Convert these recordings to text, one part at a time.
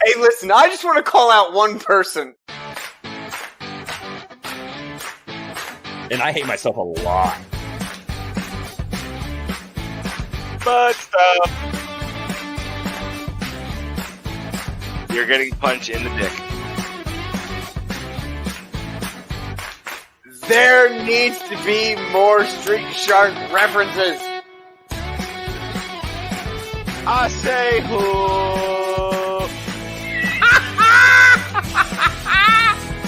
Hey, listen, I just want to call out one person. And I hate myself a lot. But you're getting punched in the dick. There needs to be more Street Shark references. I say who?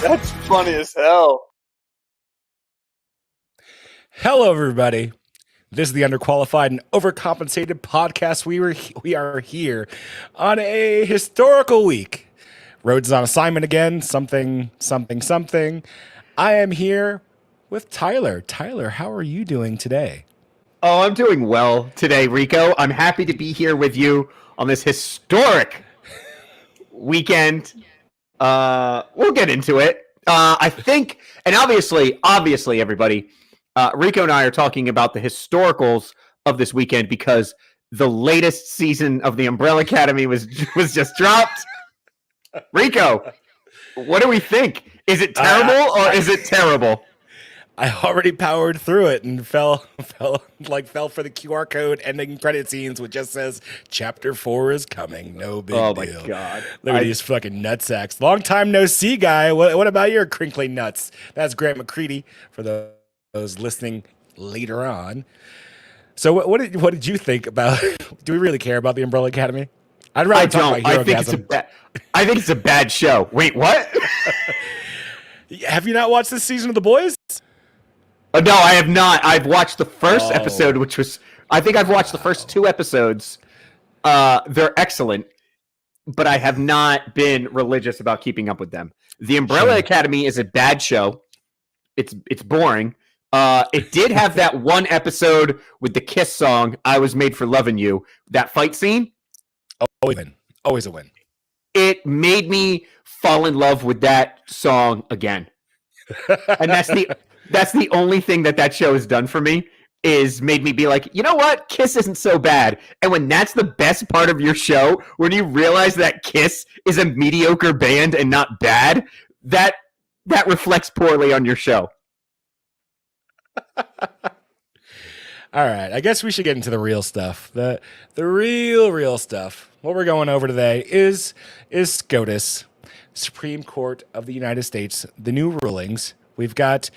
That's funny as hell. Hello, everybody. This is the Underqualified and Overcompensated podcast. We are here on a historical week. Rhodes is on assignment again. Something. I am here with Tyler. Tyler, how are you doing today? Oh, I'm doing well today, Rico. I'm happy to be here with you on this historic weekend. We'll get into it. I think, and obviously, everybody, Rico and I are talking about the historicals of this weekend because the latest season of the Umbrella Academy was just dropped. Rico, what do we think? Is it terrible or is it terrible? I already powered through it and fell for the QR code ending credit scenes, which just says Chapter 4 is coming. No big deal. Oh my God. Look at these fucking nutsacks. Long time no see, guy. What about your crinkly nuts? That's Grant McCready for those listening later on. So what did you think about? Do we really care about the Umbrella Academy? I'd rather talk about Herogasm. I think it's a bad show. Wait, what? Have you not watched this season of The Boys? No, I have not. I've watched the first episode, which was, I think I've watched the first 2 episodes. They're excellent, but I have not been religious about keeping up with them. The Umbrella Academy is a bad show. It's boring. It did have that one episode with the Kiss song, I Was Made for Loving You, that fight scene. Always a win. It made me fall in love with that song again. And that's the only thing that show has done for me, is made me be like, you know what? Kiss isn't so bad. And when that's the best part of your show, when you realize that Kiss is a mediocre band and not bad, that reflects poorly on your show. All right, I guess we should get into the real stuff. The real stuff. What we're going over today is SCOTUS, Supreme Court of the United States, the new rulings. We've got,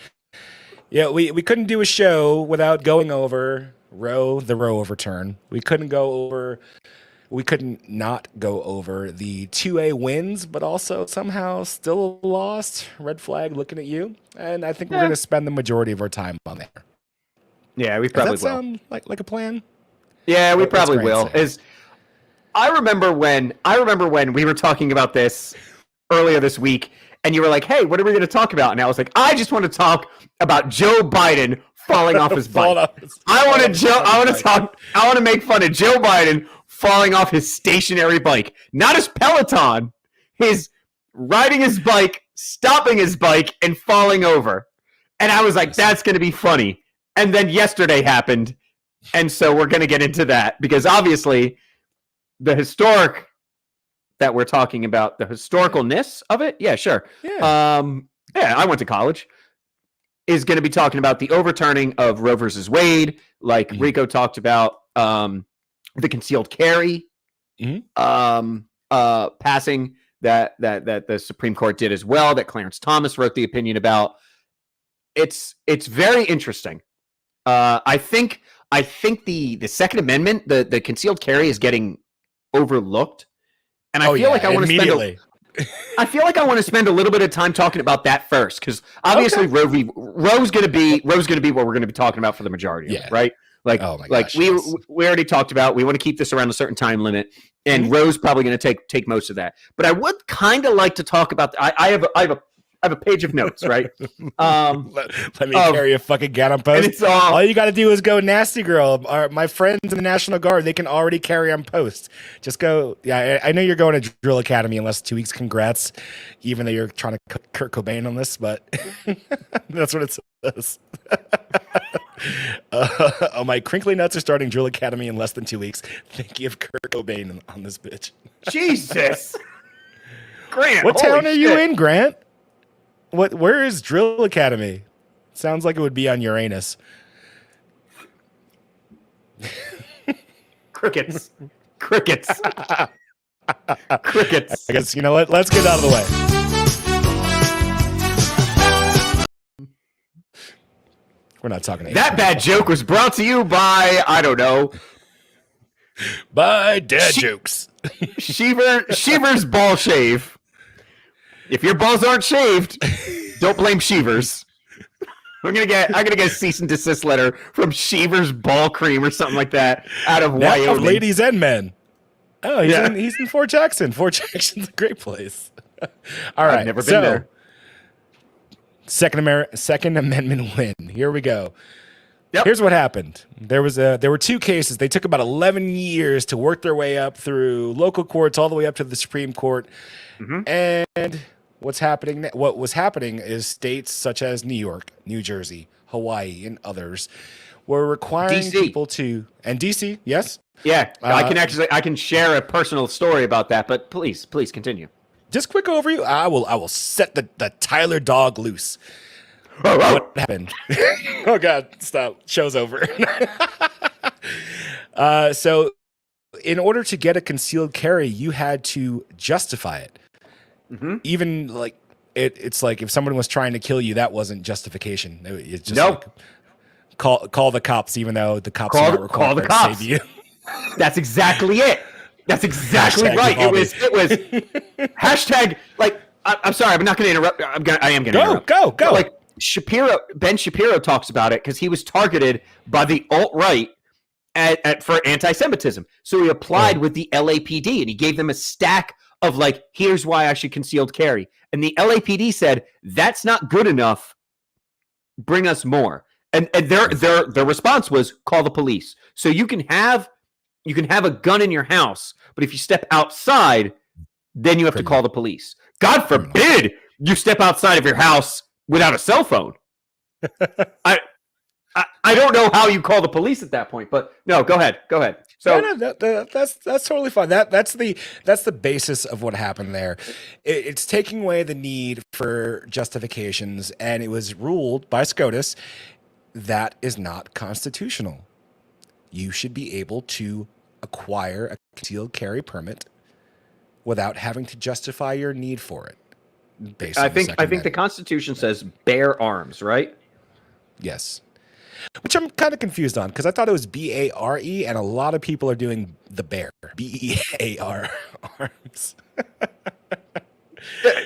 we couldn't do a show without going over the Roe overturn. We couldn't not go over the 2A wins, but also somehow still lost. Red flag looking at you. And I think we're going to spend the majority of our time on there. Yeah, we probably will. Does that sound like a plan? Yeah, we probably will. I remember when we were talking about this earlier this week, and you were like, "Hey, what are we going to talk about?" And I was like, "I just want to talk about Joe Biden falling off his bike. I want to make fun of Joe Biden falling off his stationary bike, not his Peloton, his riding his bike, stopping his bike, and falling over." And I was like, "That's going to be funny." And then yesterday happened, and so we're going to get into that, because obviously the historic that we're talking about, the historicalness of it, yeah, sure. Yeah, I went to college, is going to be talking about the overturning of Roe versus Wade, like Rico talked about, the concealed carry passing that the Supreme Court did as well, that Clarence Thomas wrote the opinion about. It's very interesting. I think the Second Amendment, the concealed carry, is getting overlooked, and I feel like I want to spend a little bit of time talking about that first, because obviously Roe's going to be what we're going to be talking about for the majority of it, right? Like, we already talked about, we want to keep this around a certain time limit, and Roe's probably going to take most of that. But I would kind of like to talk about. I have a page of notes, right? Let me carry a fucking gat on post. It's all you got to do is go nasty girl. My friends in the National Guard, they can already carry on post. Just go. Yeah, I know you're going to Drill Academy in less than 2 weeks. Congrats, even though you're trying to Kurt Cobain on this, but that's what it says. My crinkly nuts are starting Drill Academy in less than 2 weeks. Thank you, Kurt Cobain on this bitch. Jesus. Grant, What holy town are you shit. in, Grant? Where is Drill Academy? Sounds like it would be on Uranus. Crickets. Crickets. Crickets. I guess, you know what? Let's get out of the way. We're not talking That bad joke was brought to you by, I don't know, by dad jokes. Sheever's ball shave. If your balls aren't shaved, don't blame Sheevers. I'm gonna get a cease and desist letter from Sheever's Ball Cream or something like that out of Now, Wyoming. ladies and men. Oh, Yeah. he's in Fort Jackson. Fort Jackson's a great place. All right, I've never been there. Second Amendment win. Here we go. Yep. Here's what happened. There were two cases. They took about 11 years to work their way up through local courts all the way up to the Supreme Court. And what was happening is states such as New York, New Jersey, Hawaii, and others were requiring DC. people to, and DC, yes? Yeah, I can share a personal story about that, but please continue. Just quick overview. I will set the Tyler dog loose. What happened? Oh God! Stop. Show's over. So, in order to get a concealed carry, you had to justify it. Even like it's like if someone was trying to kill you, that wasn't justification. It's just like, call the cops, even though the cops are not required to save you. That's exactly it. That's exactly right. It was hashtag like I'm sorry, I'm not going to interrupt. I am going to interrupt. Go. But, like Ben Shapiro talks about it because he was targeted by the alt-right for anti-Semitism. So he applied with the LAPD and he gave them a stack of like, here's why I should concealed carry. And the LAPD said, that's not good enough. Bring us more. And their response was call the police. So you can have a gun in your house, but if you step outside, then you have to call the police. God forbid you step outside of your house without a cell phone. I don't know how you call the police at that point, but no, go ahead. So that's totally fine. That's the basis of what happened there. It's taking away the need for justifications, and it was ruled by SCOTUS that is not constitutional. You should be able to acquire a concealed carry permit without having to justify your need for it. I think the Constitution says bear arms, right? Yes. Which I'm kind of confused on because I thought it was BARE, and a lot of people are doing the bear. BEAR arms.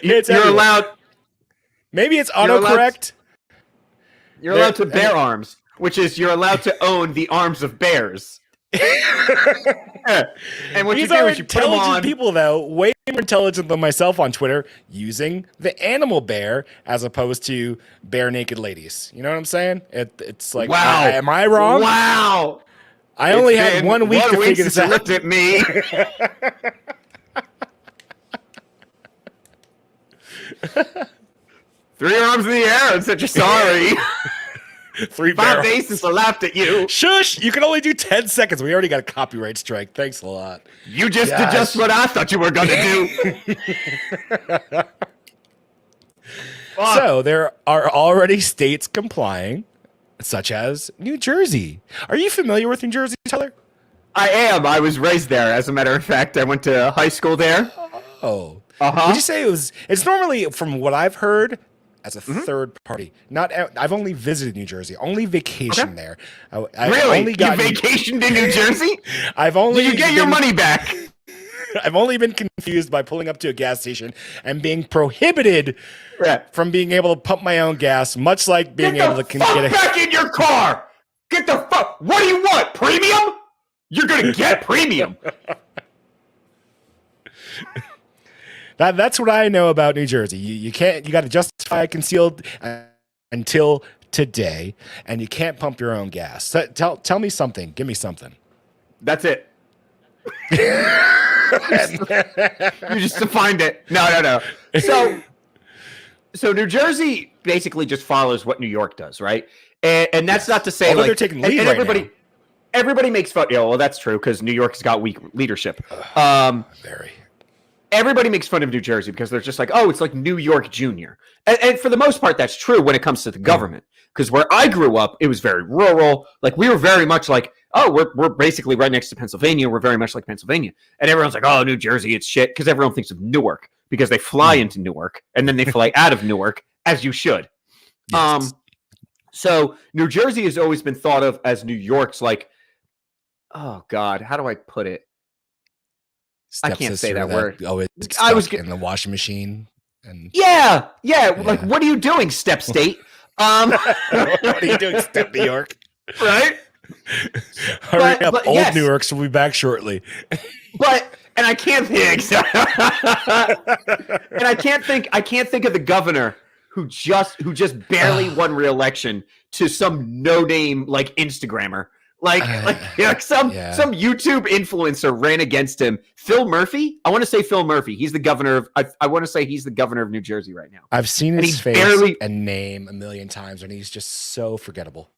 You're allowed. Maybe it's autocorrect. You're allowed to bear arms, which is you're allowed to own the arms of bears. And what These you do are is you put them intelligent on. people, though, way more intelligent than myself on Twitter, using the animal bear as opposed to bare naked ladies. You know what I'm saying? It's like, Wow. Am I wrong? Wow. I only had 1 week to figure this out. Looked at me. 3 arms in the air and said you're sorry. 3 5 barrels. aces laughed at you. Shush! You can only do 10 seconds. We already got a copyright strike. Thanks a lot. You just did just what I thought you were going to do. So there are already states complying, such as New Jersey. Are you familiar with New Jersey, Tyler? I am. I was raised there. As a matter of fact, I went to high school there. Oh. Uh-huh. Would you say it's normally, from what I've heard, as a third party. I've only visited New Jersey, only vacation there. Really? You vacationed in New Jersey? Did you get your money back? I've only been confused by pulling up to a gas station and being prohibited from being able to pump my own gas, much like being able to get back in your car. Get the fuck. What do you want? Premium? You're gonna get premium. That's what I know about New Jersey. You can't. You got to justify concealed until today, and you can't pump your own gas. So tell me something. Give me something. That's it. You just defined it. No. So New Jersey basically just follows what New York does, right? And that's not to say they're taking lead and right now. Everybody makes fun. Yeah, well, that's true because New York's got weak leadership. Very. everybody makes fun of New Jersey because they're just like, oh, it's like New York Junior. And for the most part, that's true when it comes to the government. Because where I grew up, it was very rural. Like, we were very much like, oh, we're basically right next to Pennsylvania. We're very much like Pennsylvania. And everyone's like, oh, New Jersey, it's shit. Because everyone thinks of Newark because they fly into Newark and then they fly out of Newark, as you should. Yes. So New Jersey has always been thought of as New York's like, oh God, how do I put it? I can't say that word. Oh, it's I was in the washing machine. And yeah. Like, what are you doing, Step State? what are you doing, Step New York? Right? Hurry up, old yes. New Yorks will be back shortly. And I can't think. And I can't think of the governor who just barely won re-election to some no-name like Instagrammer. Some YouTube influencer ran against him. Phil Murphy? I want to say Phil Murphy. He's the governor of I want to say he's the governor of New Jersey right now. I've seen his face and name a million times, and he's just so forgettable.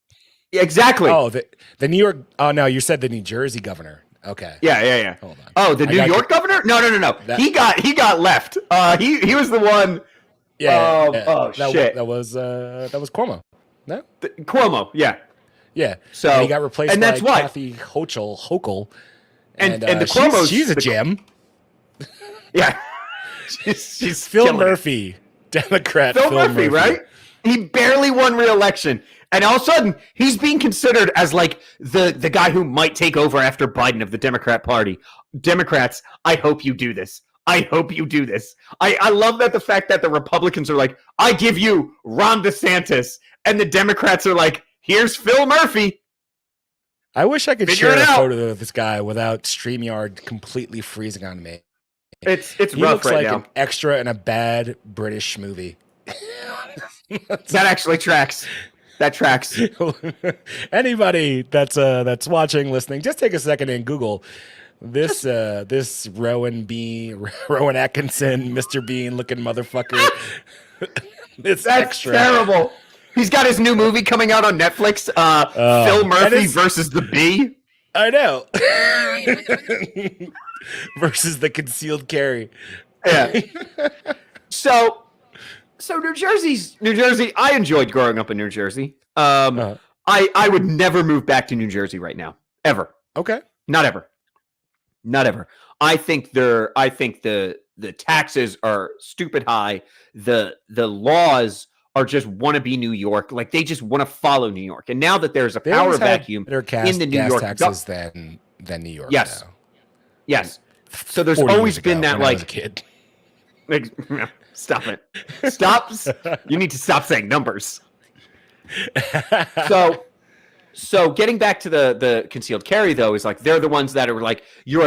Yeah, exactly. Oh, the New York. Oh no, you said the New Jersey governor. Okay. Yeah. Hold on. Oh, the New York governor? No. He got left. He was the one. Yeah. Shit. That was Cuomo. No. Cuomo. Yeah. Yeah. So and he got replaced and by that's why. Kathy Hochul. And the Cuomo's she's a gem. Yeah. she's Phil Murphy, Democrat. Phil Murphy, right? He barely won re-election. And all of a sudden, he's being considered as like the guy who might take over after Biden of the Democrat Party. Democrats, I hope you do this. I hope you do this. I love that the fact that the Republicans are like, I give you Ron DeSantis. And the Democrats are like, here's Phil Murphy. I wish I could share a photo of this guy without StreamYard completely freezing on me. It's he rough looks right like now. An extra in a bad British movie. That actually tracks. That tracks. Anybody that's watching, listening, just take a second and Google this Rowan Atkinson, Mr. Bean looking motherfucker. That's extra. Terrible. He's got his new movie coming out on Netflix. Phil Murphy versus the Bee. I know. Versus the concealed carry. Yeah. So New Jersey. I enjoyed growing up in New Jersey. I would never move back to New Jersey right now, ever. Okay, not ever. I think the taxes are stupid high. The laws are just want to be New York, like they just want to follow New York. And now that there's a power vacuum in the New York taxes than New York. Yes, now. Yes. So there's always been that like kid. Stop it. You need to stop saying numbers. So getting back to the concealed carry though is like they're the ones that are like you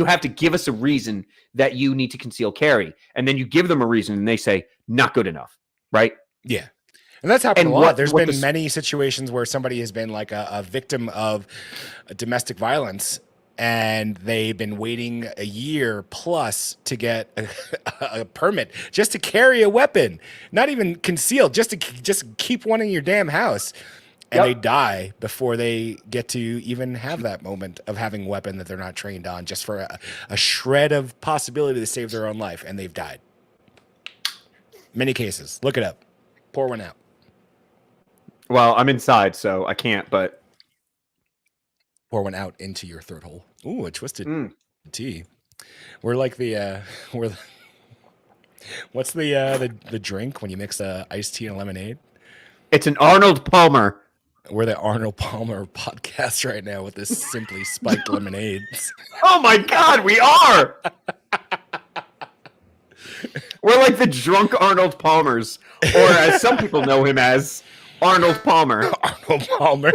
have to give us a reason that you need to conceal carry, and then you give them a reason and they say not good enough, right? Yeah. And that's happened a lot. There's been many situations where somebody has been like a victim of domestic violence, and they've been waiting a year plus to get a permit just to carry a weapon, not even concealed, just keep one in your damn house. And they die before they get to even have that moment of having a weapon that they're not trained on, just for a shred of possibility to save their own life. And they've died. Many cases. Look it up. Pour one out. Well, I'm inside, so I can't, but pour one out into your throat hole. Ooh, a twisted tea. We're like what's the drink when you mix iced tea and lemonade? It's an Arnold Palmer. We're the Arnold Palmer podcast right now with this simply spiked lemonades. Oh my God, we are. We're like the drunk Arnold Palmers, or as some people know him as, Arnold Palmer. Arnold Palmer.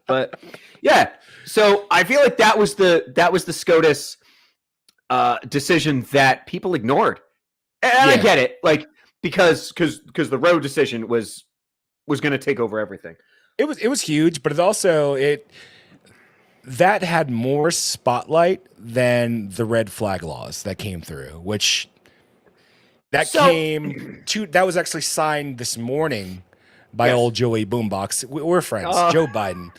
But yeah, so I feel like that was the SCOTUS decision that people ignored, and I get it, like because the Roe decision was going to take over everything. It was huge, but that had more spotlight than the red flag laws that came through, that was actually signed this morning by old Joey Boombox. We're friends. Joe Biden.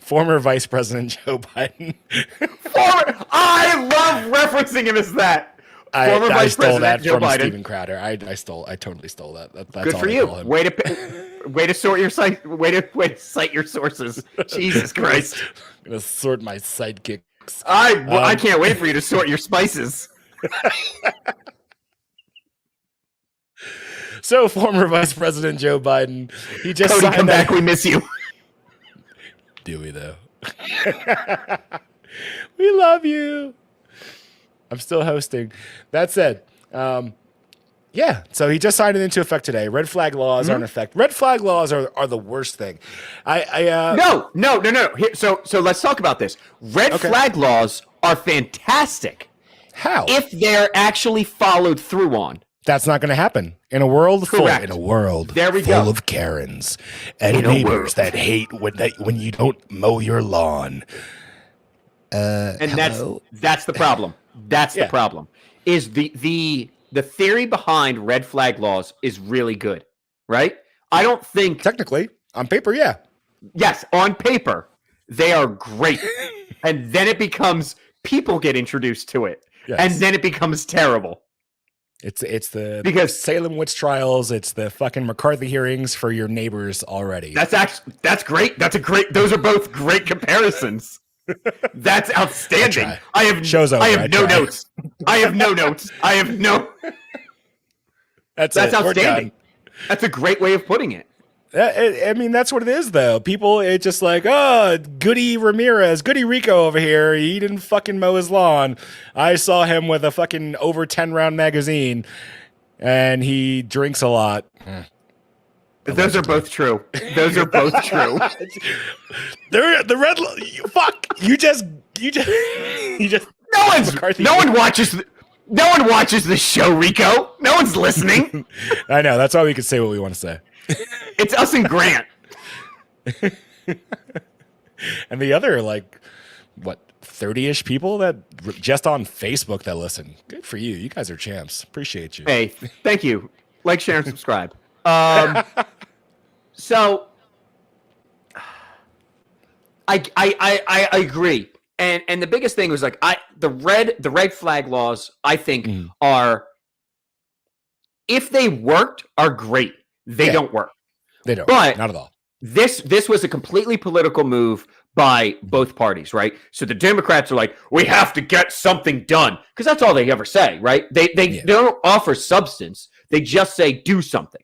Former Vice President Joe Biden. I love referencing him as that. Former I Vice stole President that Joe from Biden. Steven Crowder. I totally stole that. That's Good all for I you. call him. Way to sort your site. Way to cite your sources. Jesus Christ! I'm gonna sort my sidekicks. I can't wait for you to sort your spices. So, former Vice President Joe Biden, he just Cody, signed come that. back. We miss you. Do we though? We love you. I'm still hosting. That said, yeah. So he just signed it into effect today. Red flag laws are in effect. Red flag laws are the worst thing. No. Here, so let's talk about this. Red flag laws are fantastic How? if they're actually followed through on. That's not going to happen in a world Correct. There we full go. of Karens and In a neighbors world. that hate when you don't mow your lawn. And hello? that's the problem. That's Yeah. the problem. Is the theory behind red flag laws is really good, right? I don't think Technically, on paper, yeah. yes, on paper they are great. And then it becomes people get introduced to it. Yes. And then it becomes terrible. It's the Because- Salem witch trials. It's the fucking McCarthy hearings for your neighbors already. That's great. Those are both great comparisons. That's outstanding. try. Show's over. I I have no try. notes. I have no notes. I have no That's That's it. We're outstanding. done. That's a great way of putting it. I mean, that's what it is, though. People, it's just like, oh, Goody Ramirez, Goody Rico over here. He didn't fucking mow his lawn. I saw him with a fucking over 10 round magazine, and he drinks a lot. Those are both true. Those are both true. They're the red. Fuck. You just. McCarthy- No one watches the show, Rico. No one's listening. I know. That's why we can say what we want to say. It's us and Grant. And the other, 30-ish people that just on Facebook that listen. Good for you. You guys are champs. Appreciate you. Hey, thank you. Like, share, and subscribe. So I agree. And the biggest thing was the red flag laws, I think, are, if they worked, are great. They don't work. They don't. But not at all. This was a completely political move by both parties, right? So the Democrats are like, we have to get something done, because that's all they ever say, right? They don't offer substance. They just say, do something.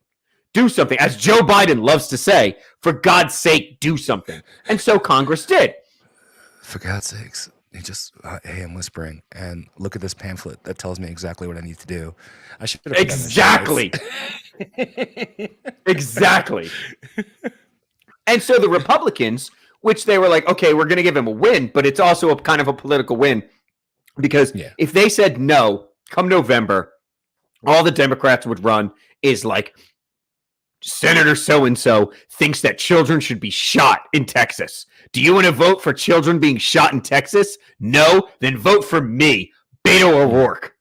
Do something. As Joe Biden loves to say, for God's sake, do something. And so Congress did. For God's sakes, hey, I'm whispering, and look at this pamphlet that tells me exactly what I need to do. I should have Exactly. Exactly. And so the Republicans, which they were like, okay, we're going to give him a win, but it's also a kind of a political win, because if they said no, come November, all the Democrats would run is like, Senator so-and-so thinks that children should be shot in Texas. Do you want to vote for children being shot in Texas? No? Then vote for me, Beto O'Rourke.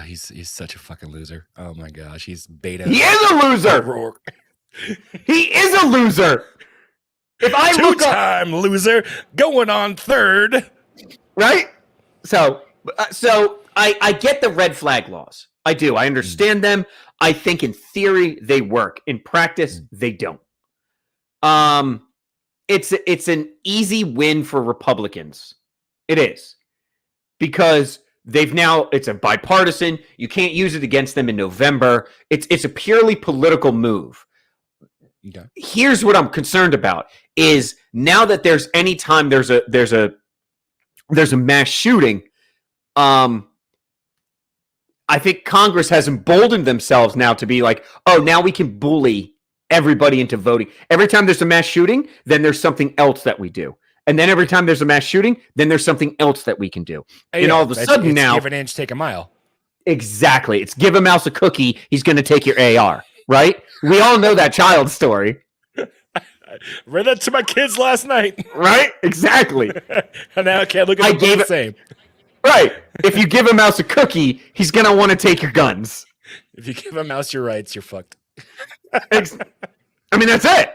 He's such a fucking loser. Oh my gosh, he's Beto. He is a loser. O'Rourke. He is a loser. If I look up, Two-time loser, going on third. right? So I get the red flag laws. I do. I understand them. I think in theory they work. In practice, they don't. It's an easy win for Republicans. It is. Because it's a bipartisan. You can't use it against them in November. It's a purely political move. Okay. Here's what I'm concerned about is, now that there's a mass shooting, I think Congress has emboldened themselves now to be like, oh, now we can bully everybody into voting. Every time there's a mass shooting, then there's something else that we do. And then every time there's a mass shooting, then there's something else that we can do. And all of a sudden it's now, give an inch, take a mile. exactly. It's give a mouse a cookie. He's going to take your AR, right? We all know that child story, Read that to my kids last night. right? Exactly. And now I can't look at I them gave the it- same. Right. If you give a mouse a cookie, he's going to want to take your guns. If you give a mouse your rights, you're fucked. I mean, that's it.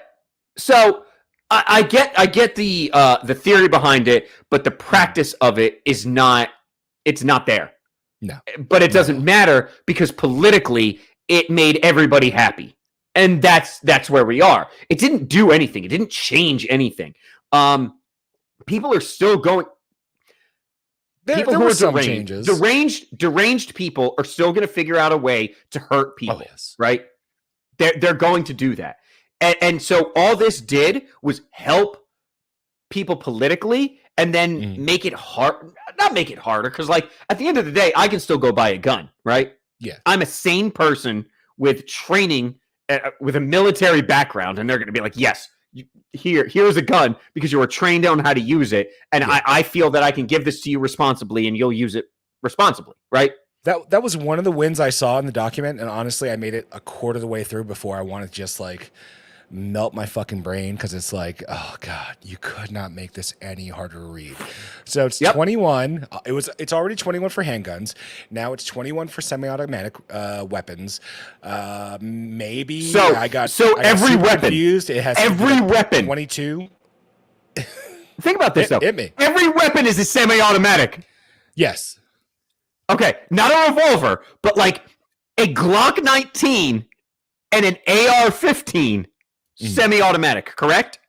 So I get the theory behind it, but the practice of it is not. It's not there. No, but it doesn't matter because politically it made everybody happy, and that's where we are. It didn't do anything. It didn't change anything. People are still going. People there who were are some changes. deranged people are still going to figure out a way to hurt people. Oh, yes. Right? They're going to do that, and so all this did was help people politically, and then make it hard. Not make it harder, because like at the end of the day, I can still go buy a gun. Right? Yeah. I'm a sane person with training, with a military background, and they're going to be like, yes. Here's a gun because you were trained on how to use it, and I feel that I can give this to you responsibly, and you'll use it responsibly, right? That was one of the wins I saw in the document, and honestly, I made it a quarter of the way through before I wanted to just like melt my fucking brain, because it's like, oh god, you could not make this any harder to read. So it's 21. It's already 21 for handguns. Now it's 21 for semi-automatic weapons. Maybe I got every weapon confused. It has every weapon 22. Think about this though. Hit me. Every weapon is a semi-automatic. Yes. Okay, not a revolver, but like a Glock 19 and an AR-15 semi-automatic, correct?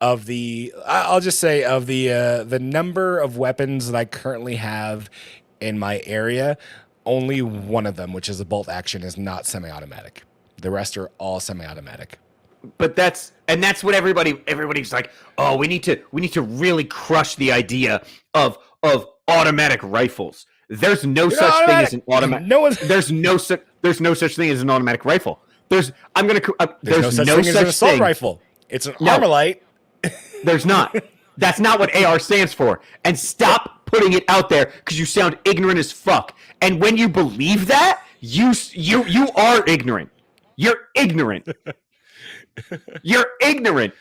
I'll just say of the number of weapons that I currently have in my area, only one of them, which is a bolt action, is not semi-automatic. The rest are all semi-automatic. But that's what everybody's like, oh, we need to really crush the idea of automatic rifles. There's no such thing as an automatic. There's no such thing as an automatic rifle. There's no such thing as an assault rifle. It's an Armalite. There's not. That's not what AR stands for. And stop putting it out there because you sound ignorant as fuck. And when you believe that, you are ignorant. You're ignorant. You're ignorant.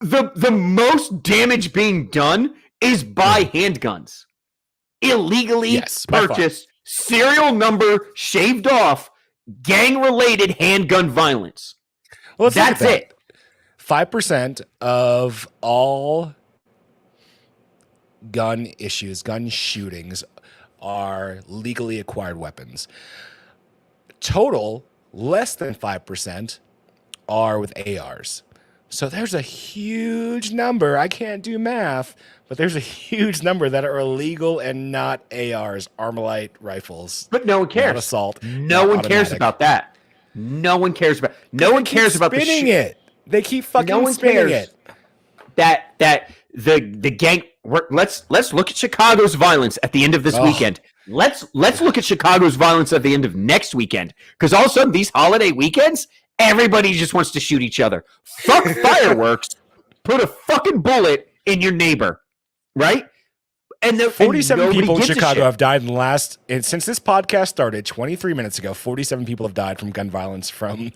The most damage being done is by handguns. Illegally purchased, serial number shaved off, gang-related handgun violence. Well, that's it. 5% of all gun shootings are legally acquired weapons. Total, less than 5% are with ARs. So there's a huge number. I can't do math, but there's a huge number that are illegal and not ARs, Armalite rifles. But no one cares. Not assault. No one cares about that. No one cares about. No one cares about the spinning it. They keep fucking no one spinning cares it. That the gang. Let's look at Chicago's violence at the end of this weekend. Let's look at Chicago's violence at the end of next weekend, because all of a sudden these holiday weekends, everybody just wants to shoot each other. Fuck fireworks. Put a fucking bullet in your neighbor, right? And 47 people in Chicago have died since this podcast started 23 minutes ago. 47 people have died from gun violence from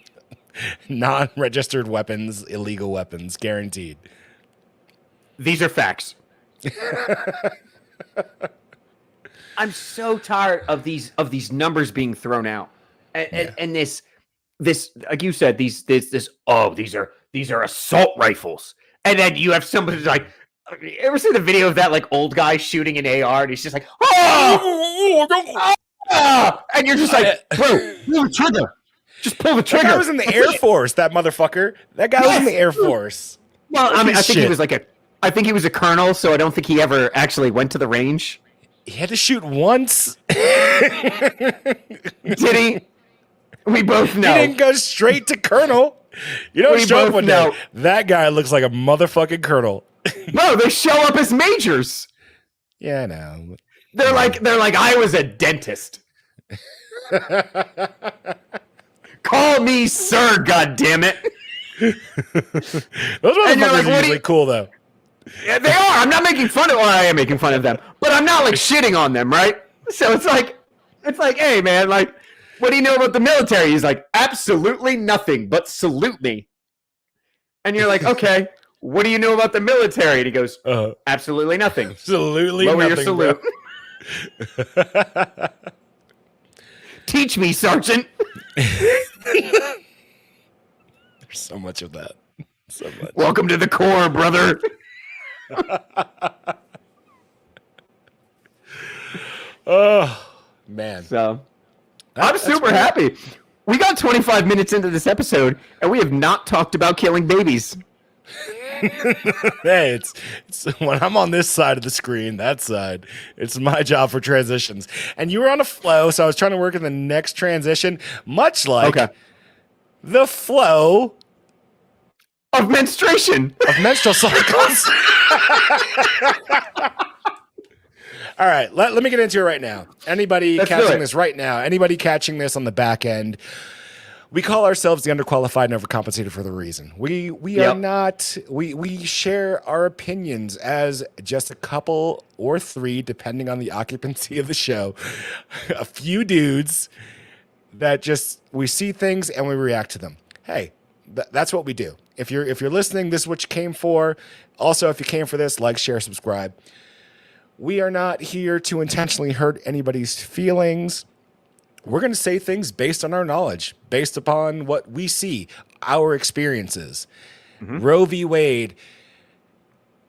non-registered weapons, illegal weapons, guaranteed. These are facts. I'm so tired of these numbers being thrown out, and this like you said, these are assault rifles, and then you have somebody like, you ever see the video of that like old guy shooting an AR and he's just like, and you're just like, bro, pull the trigger, just pull the trigger. That guy was in the Air Force, that motherfucker. That guy was in the Air Force. Well, I mean, I think he was a colonel, so I don't think he ever actually went to the range. He had to shoot once. Did he? We both know. He didn't go straight to colonel. You know, show up one day. That guy looks like a motherfucking colonel. No, they show up as majors. Yeah, I know. They're like, I was a dentist. Call me sir, goddammit. Those motherfuckers are usually cool, though. Yeah, they are. I'm not making fun of. Well, I am making fun of them, but I'm not like shitting on them, right? So it's like, hey, man, like, what do you know about the military? He's like, absolutely nothing, but salute me. And you're like, okay, what do you know about the military? And he goes, absolutely nothing. Absolutely Lower nothing. Your salute. Teach me, Sergeant. There's so much of that. so much. Welcome to the core, brother. Oh, man. So I'm super happy. We got 25 minutes into this episode, and we have not talked about killing babies. Hey, it's when I'm on this side of the screen, that side, it's my job for transitions. And you were on a flow, so I was trying to work in the next transition, much like the flow of menstruation, of menstrual cycles. All right, let me get into it right now. Anybody catching this right now, anybody catching this on the back end, we call ourselves the underqualified and overcompensated for the reason. We are not, we share our opinions as just a couple or three, depending on the occupancy of the show, a few dudes that just, we see things and we react to them. Hey, that's what we do. If you're listening, this is what you came for. Also, if you came for this, like, share, subscribe. We are not here to intentionally hurt anybody's feelings. We're going to say things based on our knowledge, based upon what we see, our experiences. Roe v. Wade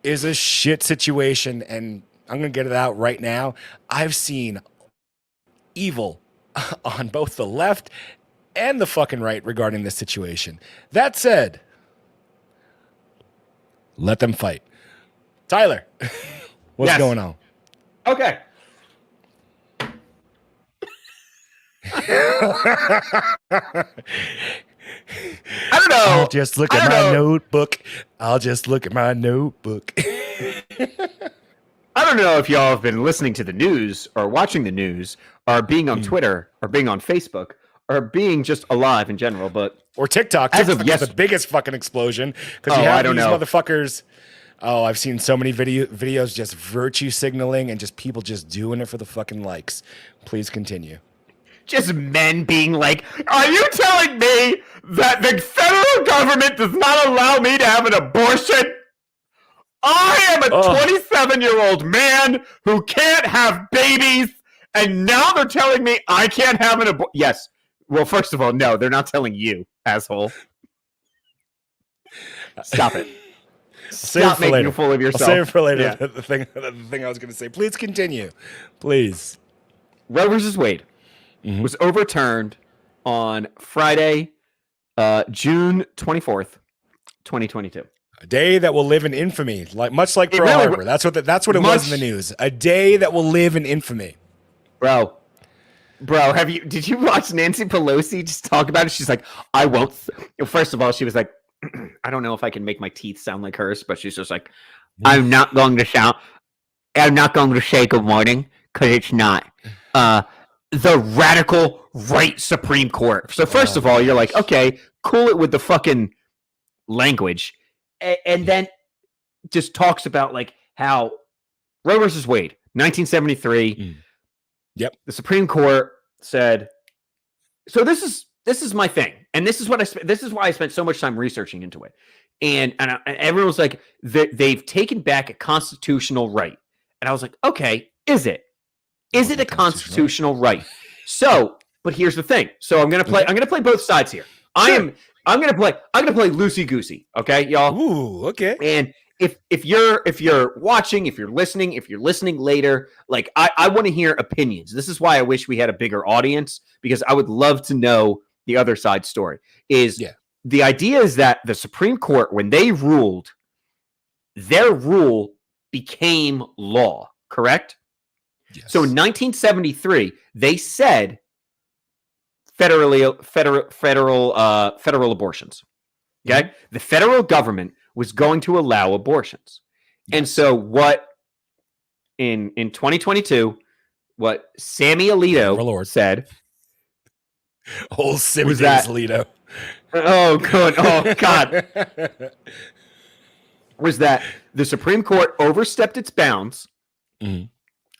is a shit situation, and I'm going to get it out right now. I've seen evil on both the left and the fucking right regarding this situation. That said, let them fight. Tyler, what's going on? Okay. I don't know. I'll just look at my notebook. I'll just look at my notebook. I don't know if y'all have been listening to the news or watching the news or being on Twitter or being on Facebook or being just alive in general, but or TikTok. TikTok is the biggest fucking explosion because you have these motherfuckers. Oh, I've seen so many videos just virtue signaling and just people just doing it for the fucking likes. Please continue. Just men being like, are you telling me that the federal government does not allow me to have an abortion? I am a 27-year-old man who can't have babies, and now they're telling me I can't have an abortion. Yes. Well, first of all, no, they're not telling you, asshole. Stop it. Stop making a fool of yourself. I'll save it for later. Yeah. The thing I was going to say. Please continue. Please. Roe versus Wade was overturned on Friday, June 24th, 2022. A day that will live in infamy, much like Pearl Harbor. That's what it was in the news. A day that will live in infamy. Bro, did you watch Nancy Pelosi just talk about it? She's like, I won't. First of all, she was like, I don't know if I can make my teeth sound like hers, but she's just like, I'm not going to say good morning because it's not the radical right Supreme Court. So first of all, you're like, okay, cool it with the fucking language. And then just talks about like how Roe versus Wade, 1973. Yep. The Supreme Court said, so this is my thing. And this is why I spent so much time researching into it. And everyone was like, they've taken back a constitutional right. And I was like, okay, is it? Is it a constitutional right? So, but here's the thing. So I'm gonna play both sides here. I'm gonna play loosey goosey. Okay, y'all. Ooh, okay. And if you're watching, if you're listening later, like I want to hear opinions. This is why I wish we had a bigger audience, because I would love to know the other side story. The idea is that the Supreme Court, when they ruled, their rule became law, correct? Yes. So in 1973, they said federal abortions. Okay, the federal government was going to allow abortions, and so what? In 2022, what Sammy Alito said. Old Sammy Alito. Oh, good. Oh, God. Was that the Supreme Court overstepped its bounds, and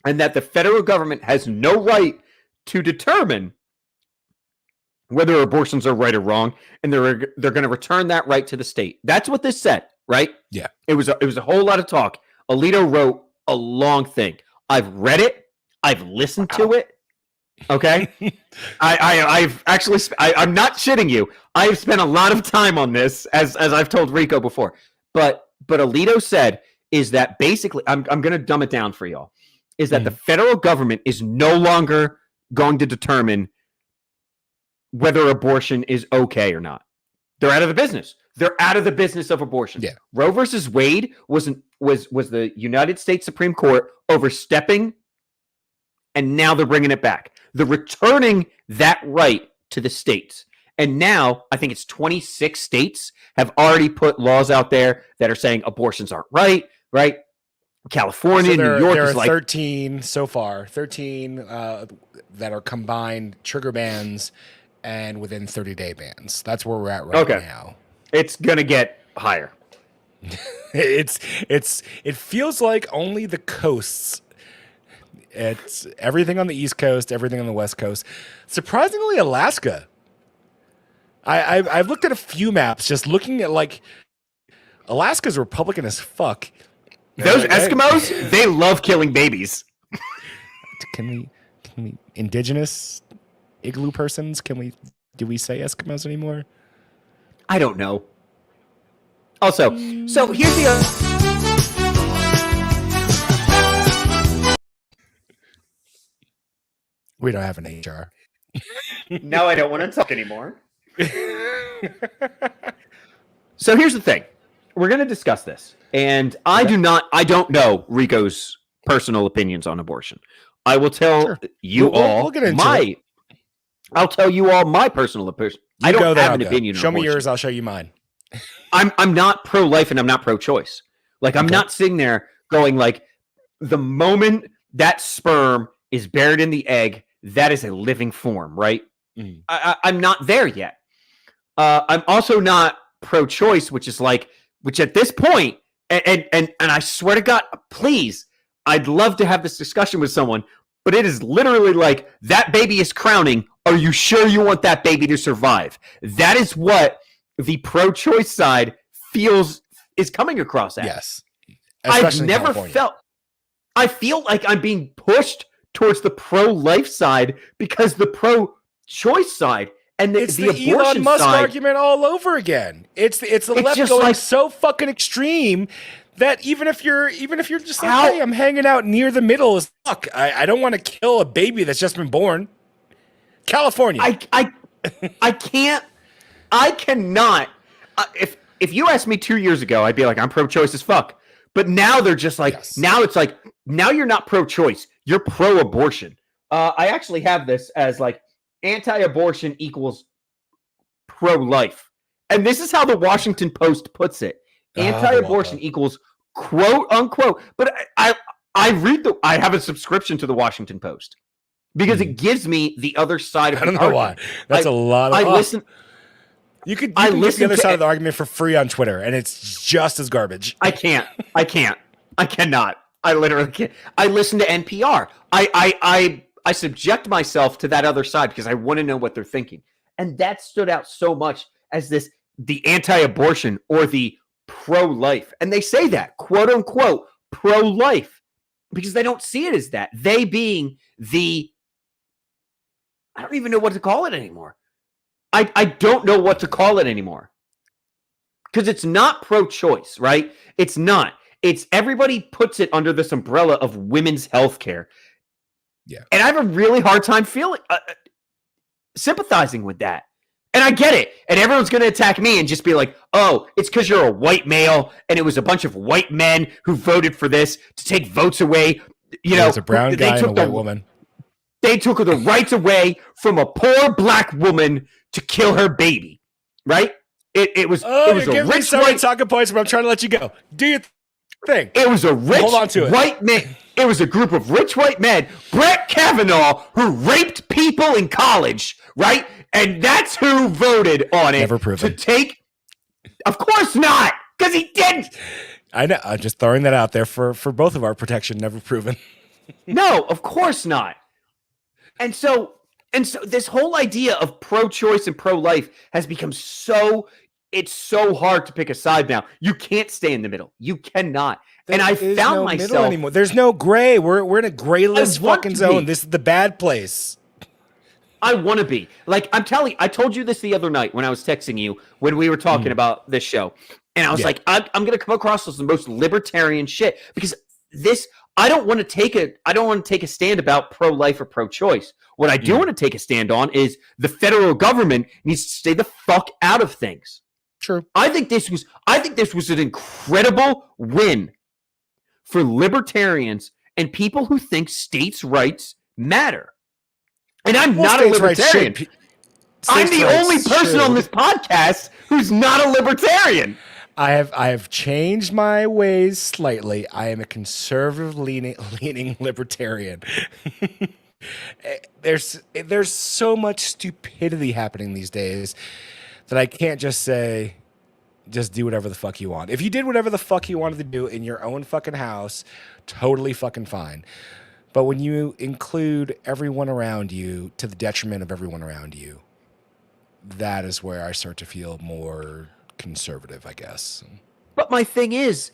that the federal government has no right to determine whether abortions are right or wrong, and they're going to return that right to the state. That's what this said, right? Yeah. It was a whole lot of talk. Alito wrote a long thing. I've read it. I've listened to it. Okay, I've actually I'm not shitting you. I've spent a lot of time on this, as I've told Rico before. But Alito said is that basically I'm going to dumb it down for y'all. Is that the federal government is no longer going to determine whether abortion is okay or not. They're out of the business. They're out of the business of abortion. Yeah. Roe versus Wade was the United States Supreme Court overstepping, and now they're bringing it back. They're returning that right to the states. And now I think it's 26 states have already put laws out there that are saying abortions aren't right? California, New York there is are like 13 so far. 13 that are combined trigger bans and within 30-day bans. That's where we're at right now. It's gonna get higher. It feels like only the coasts. It's everything on the East Coast, everything on the West Coast. Surprisingly, Alaska. I've looked at a few maps, just looking at like Alaska's Republican as fuck. Those Eskimos, they love killing babies. Can we indigenous igloo persons? Do we say Eskimos anymore? I don't know. Also, so here's the other. We don't have an HR. No, I don't want to talk anymore. So here's the thing. We're going to discuss this. And I don't know Rico's personal opinions on abortion. I will tell you all I'll tell you all my personal opinion. I don't have an opinion on Show me abortion. yours, I'll show you mine. I'm not pro-life and I'm not pro-choice. Like, I'm not sitting there going like, the moment that sperm is buried in the egg, that is a living form, right? Mm. I'm not there yet. I'm also not pro-choice, which at this point, and I swear to God, please, I'd love to have this discussion with someone, but it is literally like, that baby is crowning. Are you sure you want that baby to survive? That is what the pro-choice side is coming across as. Yes. I've never I feel like I'm being pushed towards the pro-life side because the pro-choice side and it's the abortion Elon Musk side, argument all over again. It's the left going like, so fucking extreme that even if you're just like, hey, I'm hanging out near the middle as fuck. I don't want to kill a baby that's just been born. California. I cannot. If you asked me 2 years ago, I'd be like, I'm pro-choice as fuck. But now they're just like, now it's like, now you're not pro-choice, you're pro-abortion. I actually have this as like, anti-abortion equals pro-life. And this is how the Washington Post puts it. Anti-abortion equals quote unquote. But I have a subscription to the Washington Post because it gives me the other side of the argument. I don't know why. That's a lot of listen. You could get the other side of the argument for free on Twitter, and it's just as garbage. I cannot. I literally can't. I listen to NPR. I subject myself to that other side because I want to know what they're thinking. And that stood out so much as the anti-abortion or the pro-life. And they say that, quote unquote, pro-life, because they don't see it as that. They being I don't even know what to call it anymore. I don't know what to call it anymore. Because it's not pro-choice, right? It's not. It's everybody puts it under this umbrella of women's health care. Yeah. And I have a really hard time sympathizing with that. And I get it. And everyone's going to attack me and just be like, oh, it's because you're a white male and it was a bunch of white men who voted for this to take votes away. You know, it's a brown guy and a white woman. They took the rights away from a poor black woman to kill her baby, right? It was a rich white talking points, but I'm trying to let you go. Do your thing. It was a rich white man. It was a group of rich white men, Brett Kavanaugh, who raped people in college, right? And that's who voted on it. Never proven. Of course not, because he didn't. I know. I'm just throwing that out there for both of our protection. Never proven. No, of course not. And so this whole idea of pro-choice and pro-life has become it's so hard to pick a side now. You can't stay in the middle. You cannot. And I found myself anymore. There's no gray. We're in a grayless fucking zone. This is the bad place. I want to be. Like, I'm telling you, I told you this the other night when I was texting you when we were talking about this show. And I was like, I'm going to come across as the most libertarian shit because I don't want to take a stand about pro-life or pro-choice. What I do want to take a stand on is the federal government needs to stay the fuck out of things. True. I think this was an incredible win for libertarians and people who think states' rights matter. And I'm not a libertarian. I'm the only person on this podcast who's not a libertarian. I have changed my ways slightly. I am a conservative leaning libertarian. There's so much stupidity happening these days that I can't just say, just do whatever the fuck you want. If you did whatever the fuck you wanted to do in your own fucking house, totally fucking fine. But when you include everyone around you to the detriment of everyone around you, that is where I start to feel more conservative, I guess. But my thing is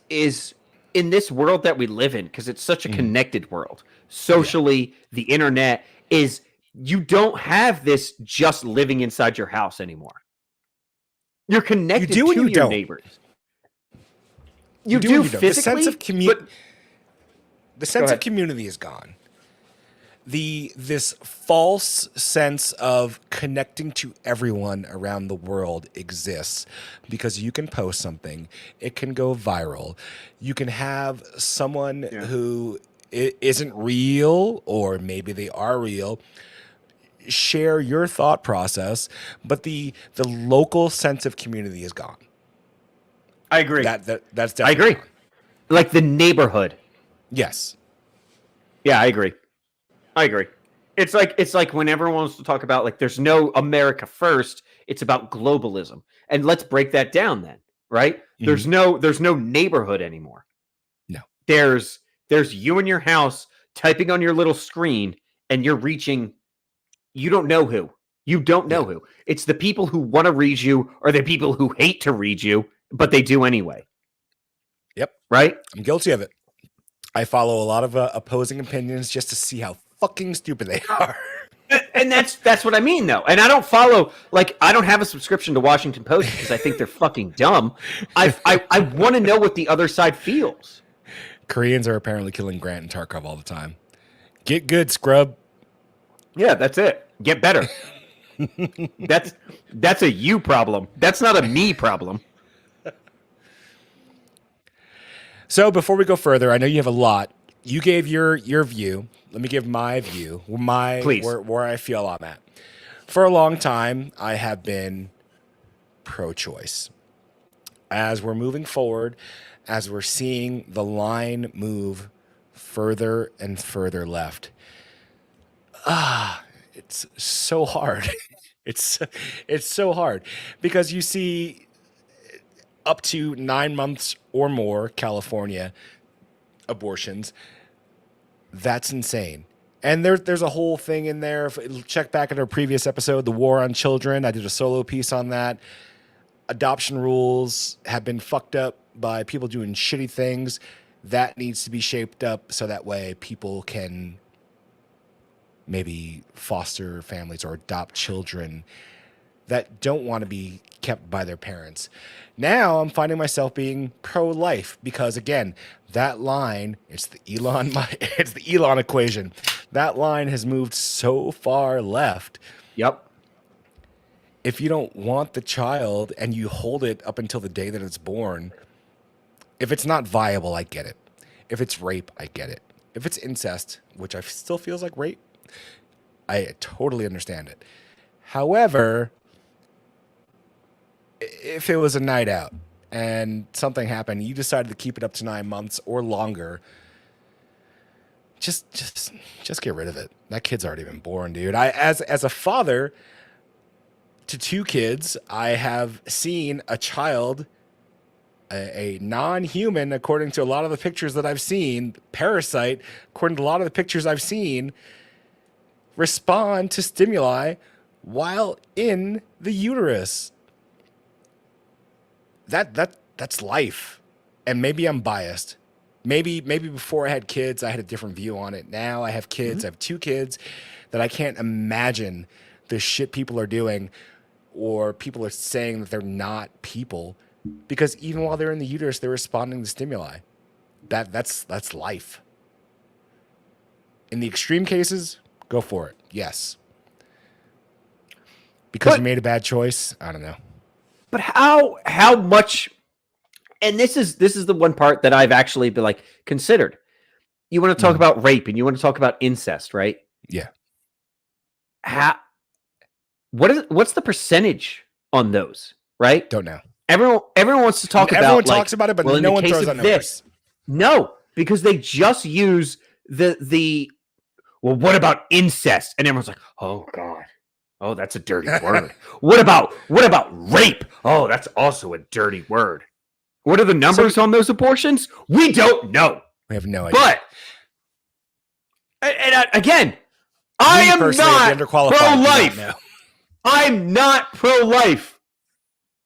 in this world that we live in, because it's such a connected world, socially, the internet is, you don't have this just living inside your house anymore. You're connected to your neighbors. You do physically, the sense of community. The sense of community is gone. This false sense of connecting to everyone around the world exists because you can post something, it can go viral. You can have someone who isn't real, or maybe they are real, share your thought process, but the local sense of community is gone. I agree. That's definitely I agree. gone. Like the neighborhood. Yes. Yeah, I agree. It's like when everyone wants to talk about, like, there's no America first, it's about globalism. And let's break that down then, right? There's no neighborhood anymore. No. There's you in your house typing on your little screen, and you're reaching, you don't know who. You don't know who. It's the people who want to read you or the people who hate to read you, but they do anyway. Yep. Right? I'm guilty of it. I follow a lot of opposing opinions just to see how fucking stupid they are. And that's what I mean, though. And I don't follow, like, I don't have a subscription to Washington Post because I think they're fucking dumb. I want to know what the other side feels. Koreans are apparently killing Grant and Tarkov all the time. Get good, scrub. Yeah, that's it. Get better. That's a you problem. That's not a me problem. So before we go further, I know you have a lot. You gave your view. Let me give my view. Please. Where I feel I'm at. For a long time, I have been pro-choice. As we're moving forward, as we're seeing the line move further and further left, it's so hard. It's so hard because you see up to 9 months or more California abortions. That's insane. And there's a whole thing in there. Check back at our previous episode, The War on Children. I did a solo piece on that. Adoption rules have been fucked up by people doing shitty things. That needs to be shaped up so that way people can maybe foster families or adopt children that don't want to be kept by their parents. Now I'm finding myself being pro-life because, again, that line, it's the Elon equation. That line has moved so far left. Yep. If you don't want the child and you hold it up until the day that it's born, if it's not viable, I get it. If it's rape, I get it. If it's incest, which I still feels like rape, I totally understand it. However, if it was a night out and something happened, you decided to keep it up to 9 months or longer, just get rid of it. That kid's already been born, dude. As a father to 2 kids, I have seen a child, a non-human, according to a lot of the pictures that I've seen, parasite, according to a lot of the pictures I've seen, respond to stimuli while in the uterus. That's life. And maybe I'm biased. Maybe before I had kids, I had a different view on it. Now I have kids. I have 2 kids that I can't imagine the shit people are doing, or people are saying that they're not people, because even while they're in the uterus, they're responding to stimuli. That's life. In the extreme cases, go for it. Yes. Because you made a bad choice? I don't know. But how much, and this is the one part that I've actually been like considered. You want to talk about rape and you want to talk about incest, right? Yeah. What's the percentage on those, right? Don't know. Everyone wants to talk about. Everyone talks about it, but no one throws out numbers. No, because they just use the well, what about incest? And everyone's like, oh God. Oh, that's a dirty word. What about rape? Oh, that's also a dirty word. What are the numbers on those abortions? We don't know. We have no idea. But again, I am not pro-life. I'm not pro-life.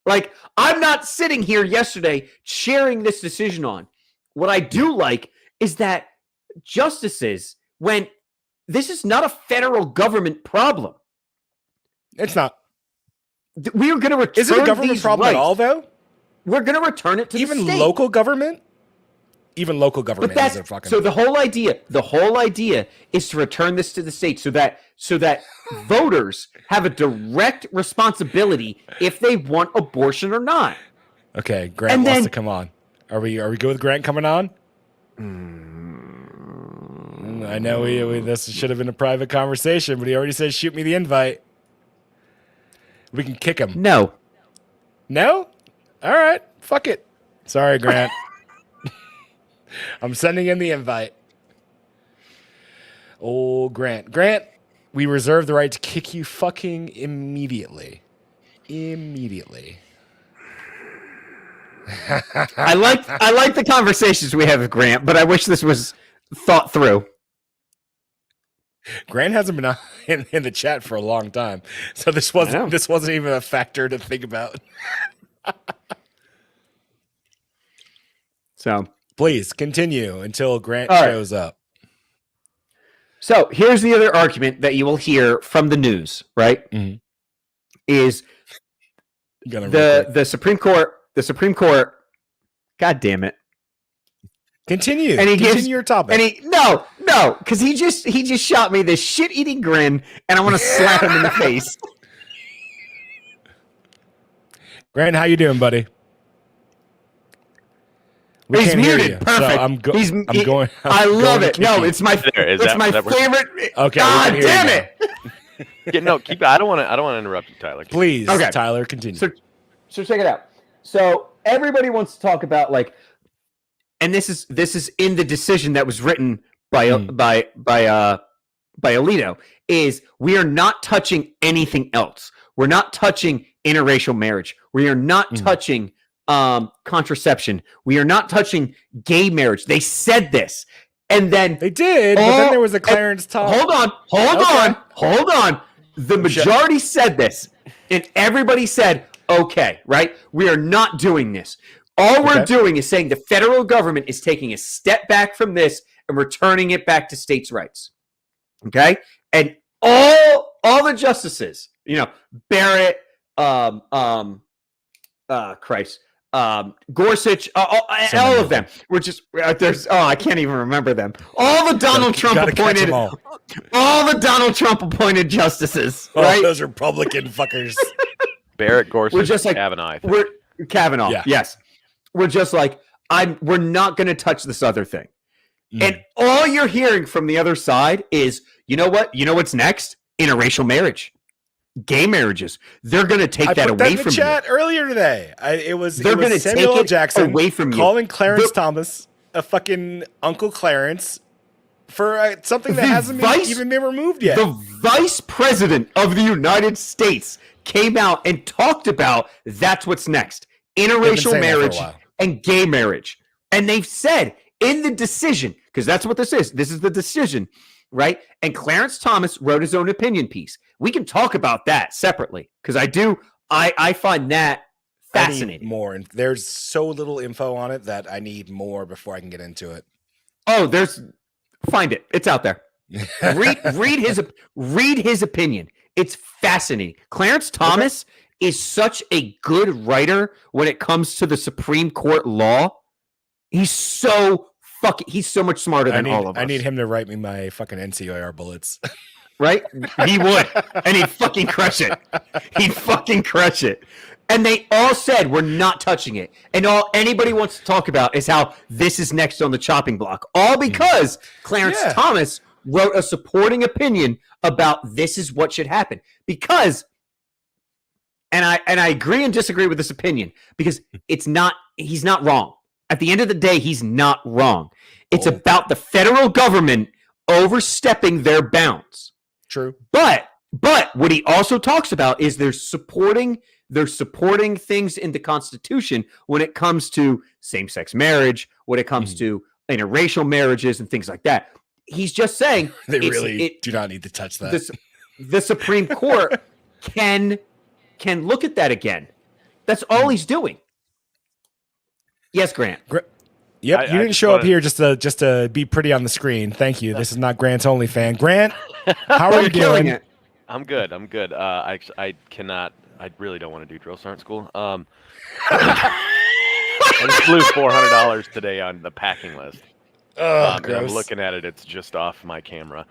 Like, I'm not sitting here yesterday cheering this decision on. What I do like is that justices, when this is not a federal government problem. It's not. We are going to return. Is it a government problem at all, though? We're going to return it to the state. Even local government is a fucking. So the whole idea is to return this to the state, so that voters have a direct responsibility if they want abortion or not. Okay, Grant wants to come on. Are we good with Grant coming on? I know we this should have been a private conversation, but he already said shoot me the invite. We can kick him. No? All right. Fuck it. Sorry, Grant. I'm sending in the invite. Oh, Grant. Grant, we reserve the right to kick you fucking immediately. I like the conversations we have with Grant, but I wish this was thought through. Grant hasn't been in the chat for a long time, so this wasn't even a factor to think about. So please continue until Grant shows up. So here's the other argument that you will hear from the news, right? Mm-hmm. Is the Supreme Court? The Supreme Court. God damn it! Continue. And continue your topic. And no, because he just shot me this shit-eating grin, and I want to slap him in the face. Grant, how you doing, buddy? He's muted. Perfect. So I'm going. I love it. No, it's my favorite. Okay. God damn it! Keep it. I don't want to interrupt you, Tyler. Please, okay. Tyler, continue. So check it out. So everybody wants to talk about and this is in the decision that was written by Alito, is we are not touching anything else. We're not touching interracial marriage. We are not touching contraception. We are not touching gay marriage. They said this, and then they did. But then there was a Clarence Thomas. Hold on. The majority said this, and everybody said, "Okay, right? We are not doing this." All we're doing is saying the federal government is taking a step back from this and returning it back to states' rights. Okay? And all the justices, Barrett, Gorsuch, all of them were just I can't even remember them. All the Donald Trump appointed justices, right? Those Republican fuckers. Barrett, Gorsuch, we're just like Kavanaugh. Kavanaugh, yes. We're just like, we're not going to touch this other thing. And all you're hearing from the other side is, you know what? You know what's next? Interracial marriage. Gay marriages. They're going to take that away from you. Chat earlier today. They're going to take it Jackson away from you. Calling Clarence Thomas a fucking Uncle Clarence for something that hasn't even been removed yet. The vice president of the United States came out and talked about that's what's next. Interracial marriage and gay marriage. And they've said in the decision, because that's what this is. This is the decision, right? And Clarence Thomas wrote his own opinion piece. We can talk about that separately, because I find that fascinating. I need more. And there's so little info on it that I need more before I can get into it. Oh, find it. It's out there. read his opinion. It's fascinating. Clarence Thomas is such a good writer when it comes to the Supreme Court law. He's so much smarter than all of us. I need him to write me my fucking NCOR bullets. Right? He would. And he'd fucking crush it. He'd fucking crush it. And they all said, we're not touching it. And all anybody wants to talk about is how this is next on the chopping block. All because Clarence Thomas wrote a supporting opinion about this is what should happen. Because, and I agree and disagree with this opinion, because he's not wrong. At the end of the day, he's not wrong. It's about the federal government overstepping their bounds. True. But what he also talks about is they're supporting things in the Constitution when it comes to same-sex marriage, when it comes to interracial marriages and things like that. He's just saying they really do not need to touch that. The Supreme Court can look at that again. That's all he's doing. Yes, Grant. Yep, you didn't show up here just to be pretty on the screen. Thank you. This is not Grant's only fan. Grant, how are you doing? It. I'm good. I cannot. I really don't want to do drill sergeant school. I just blew $400 today on the packing list. And I'm looking at it. It's just off my camera.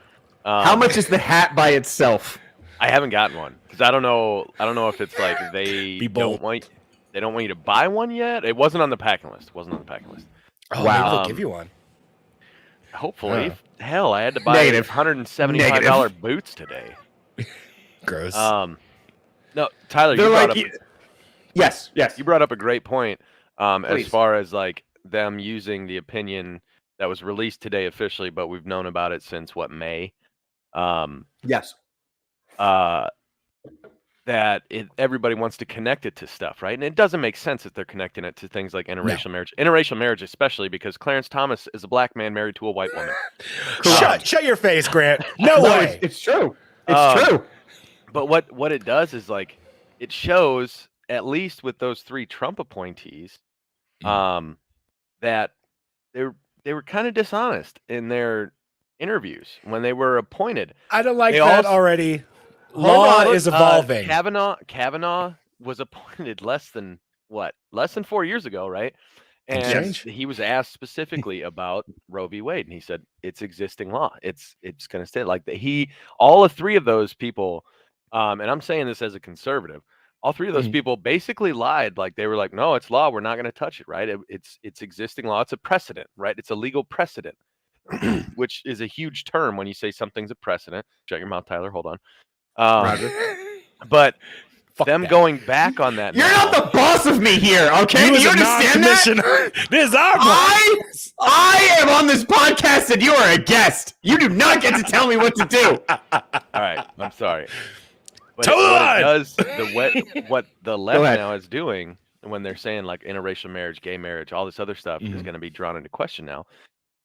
How much is the hat by itself? I haven't gotten one because I don't know if it's like they don't want you to buy one yet. It wasn't on the packing list. Oh, wow. Maybe they'll give you one. Hopefully. Yeah. Hell, I had to buy $175 boots today. Gross. No, Tyler, yes. You brought up a great point as far as like them using the opinion that was released today officially, but we've known about it since May. Yes. That everybody wants to connect it to stuff, right? And it doesn't make sense that they're connecting it to things like interracial marriage. Interracial marriage, especially because Clarence Thomas is a black man married to a white woman. Shut your face, Grant. No way. It's true. It's true. But what it does is like it shows, at least with those 3 Trump appointees, that they were kind of dishonest in their interviews when they were appointed. I don't like that already. Law is evolving. Kavanaugh was appointed less than 4 years ago, right? And he was asked specifically about Roe v. Wade, and he said it's existing law. It's going to stay like that. All 3 of those people, and I'm saying this as a conservative, all 3 of those people basically lied. Like they were like, no, it's law. We're not going to touch it, right? It's existing law. It's a precedent, right? It's a legal precedent, which is a huge term when you say something's a precedent. Shut your mouth, Tyler. Hold on. But them going back on that. You're not the boss of me here, okay? Do you understand that? This is our boss. I am on this podcast and you are a guest. You do not get to tell me what to do. All right, I'm sorry. But what the left now is doing when they're saying like interracial marriage, gay marriage, all this other stuff is going to be drawn into question now,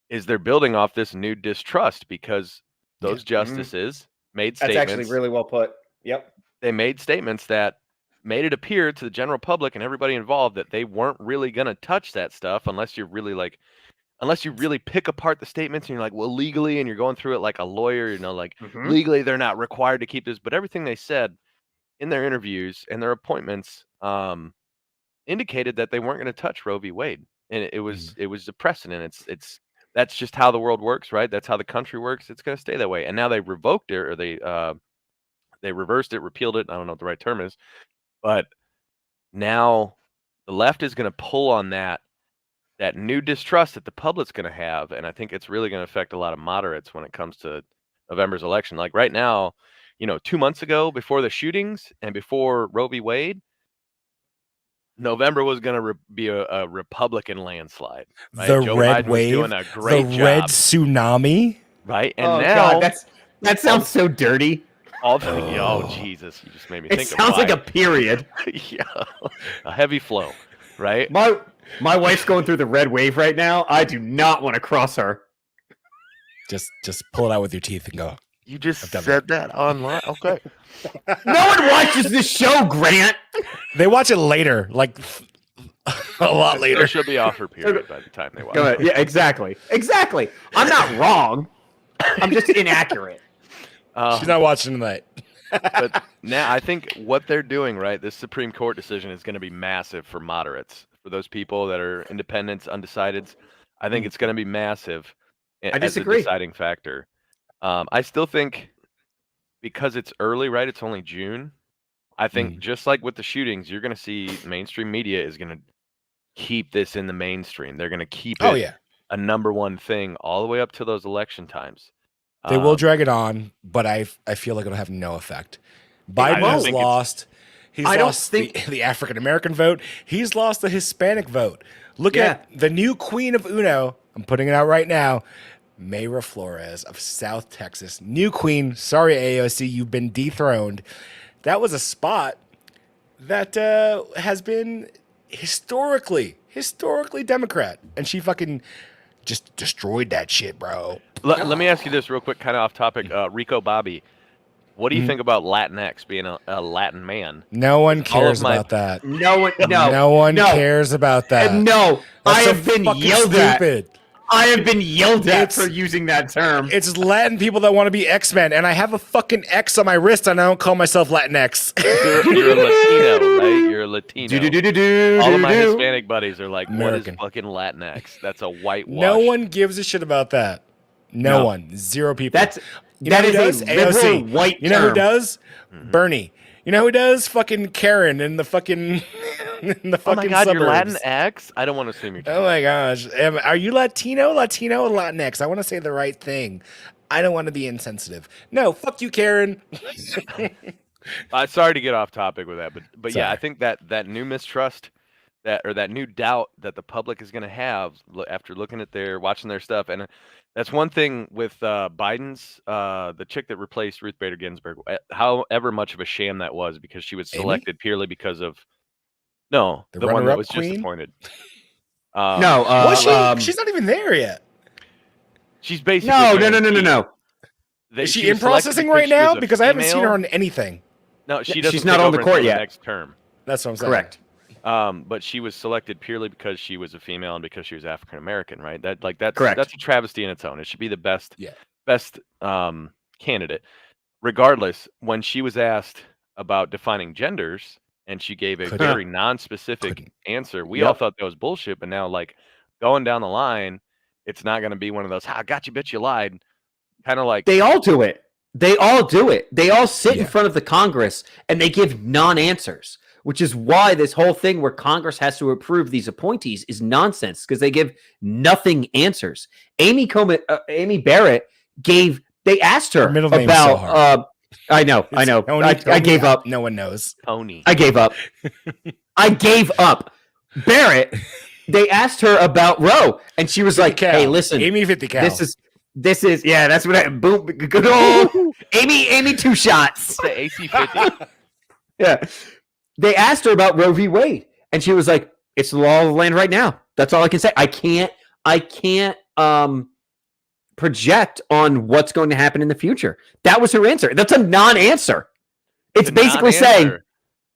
is they're building off this new distrust because those justices made statements. That's actually really well put. Yep. They made statements that made it appear to the general public and everybody involved that they weren't really going to touch that stuff unless you really pick apart the statements and you're like, well, legally, and you're going through it like a lawyer, legally they're not required to keep this. But everything they said in their interviews and their appointments indicated that they weren't going to touch Roe v. Wade. And it was a precedent. That's just how the world works, right? That's how the country works. It's going to stay that way. And now they revoked it, or they reversed it, repealed it. I don't know what the right term is, but now the left is going to pull on that new distrust that the public's going to have, and I think it's really going to affect a lot of moderates when it comes to November's election. Like right now, 2 months ago, before the shootings and before Roe v. Wade, November was going to be a Republican landslide. Right? The Joe red Biden wave, was doing a great job, red tsunami, right? And now that sounds so dirty. Oh Jesus! You just made me think. It sounds like a period. Yeah, a heavy flow, right? My wife's going through the red wave right now. I do not want to cross her. Just pull it out with your teeth and go. You just said that online. Okay. No one watches this show, Grant. They watch it later, like a lot later. She'll be off her period by the time they watch. Go ahead. Yeah, exactly. I'm not wrong. I'm just inaccurate. She's not watching tonight. But now I think what they're doing, right, this Supreme Court decision is going to be massive for moderates, for those people that are independents, undecideds. I think it's going to be massive as a deciding factor. I still think because it's early, right, it's only June. I think just like with the shootings, you're going to see mainstream media is going to keep this in the mainstream. They're going to keep it a number one thing all the way up to those election times. They will drag it on, but I feel like it'll have no effect. Biden has lost. He's lost the African American vote. He's lost the Hispanic vote. Look at the new queen of Uno. I'm putting it out right now. Mayra Flores of South Texas. New queen. Sorry, AOC, you've been dethroned. That was a spot that has been historically Democrat. And she fucking just destroyed that shit, bro. Let me ask you this real quick, kind of off topic. Rico Bobby, what do you think about Latinx being a Latin man? No one cares about that. No one cares about that. No, I have been yelled at. I have been yelled at for using that term. It's Latin people that want to be X-Men, and I have a fucking X on my wrist, and I don't call myself Latinx. You're a Latino, right? You're a Latino. All of my Hispanic buddies are like, what is fucking Latinx? That's a whitewash. No one gives a shit about that. No one. Zero people. That is a liberal white term. You know who does? Bernie. You know who does? Fucking Karen in the fucking oh my God, suburbs. You're Latinx? I don't want to assume you're Oh my gosh. Are you Latino, or Latinx? I want to say the right thing. I don't want to be insensitive. No, fuck you, Karen. Sorry to get off topic with that, but yeah, I think that new mistrust, that new doubt that the public is going to have after looking at watching their stuff, and that's one thing with Biden's the chick that replaced Ruth Bader Ginsburg. However much of a sham that was, because she was selected purely because of the one that was just appointed. Was she? She's not even there yet. She's basically no. Is she in processing right now? Because I haven't seen her on anything. No, she's not on the court yet. Next term. That's what I'm saying. Correct. But she was selected purely because she was a female and because she was African American, right? That's correct. That's a travesty in its own. It should be the best candidate. Regardless, when she was asked about defining genders and she gave a very non-specific answer, we all thought that was bullshit. But now, like, going down the line, it's not going to be one of those, "I got you, bitch, you lied." Kind of like they all do it. They all do it. They all sit in front of the Congress and they give non-answers, which is why this whole thing where Congress has to approve these appointees is nonsense, because they give nothing answers. Amy Barrett they asked her about, I know. I gave up. No one knows. Tony. I gave up. Barrett, they asked her about Roe, and she was like, "Hey, listen, Amy 50 cal. This is that's what boom, good old Amy 2 shots. The AC-50. Yeah. They asked her about Roe v. Wade, and she was like, "It's the law of the land right now. That's all I can say. I can't project on what's going to happen in the future." That was her answer. That's a non-answer. It's basically saying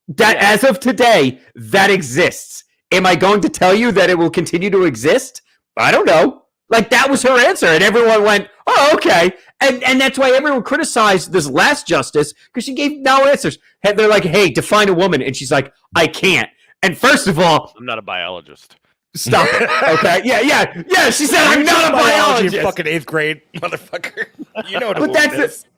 that as of today, that exists. Am I going to tell you that it will continue to exist? I don't know. Like, that was her answer, and everyone went, "Oh, okay." And that's why everyone criticized this last justice, because she gave no answers. And they're like, "Hey, define a woman," and she's like, "I can't." And first of all, I'm not a biologist. Stop it. Okay. Yeah. She said, "I'm not a biologist." You fucking 8th grade motherfucker. You know what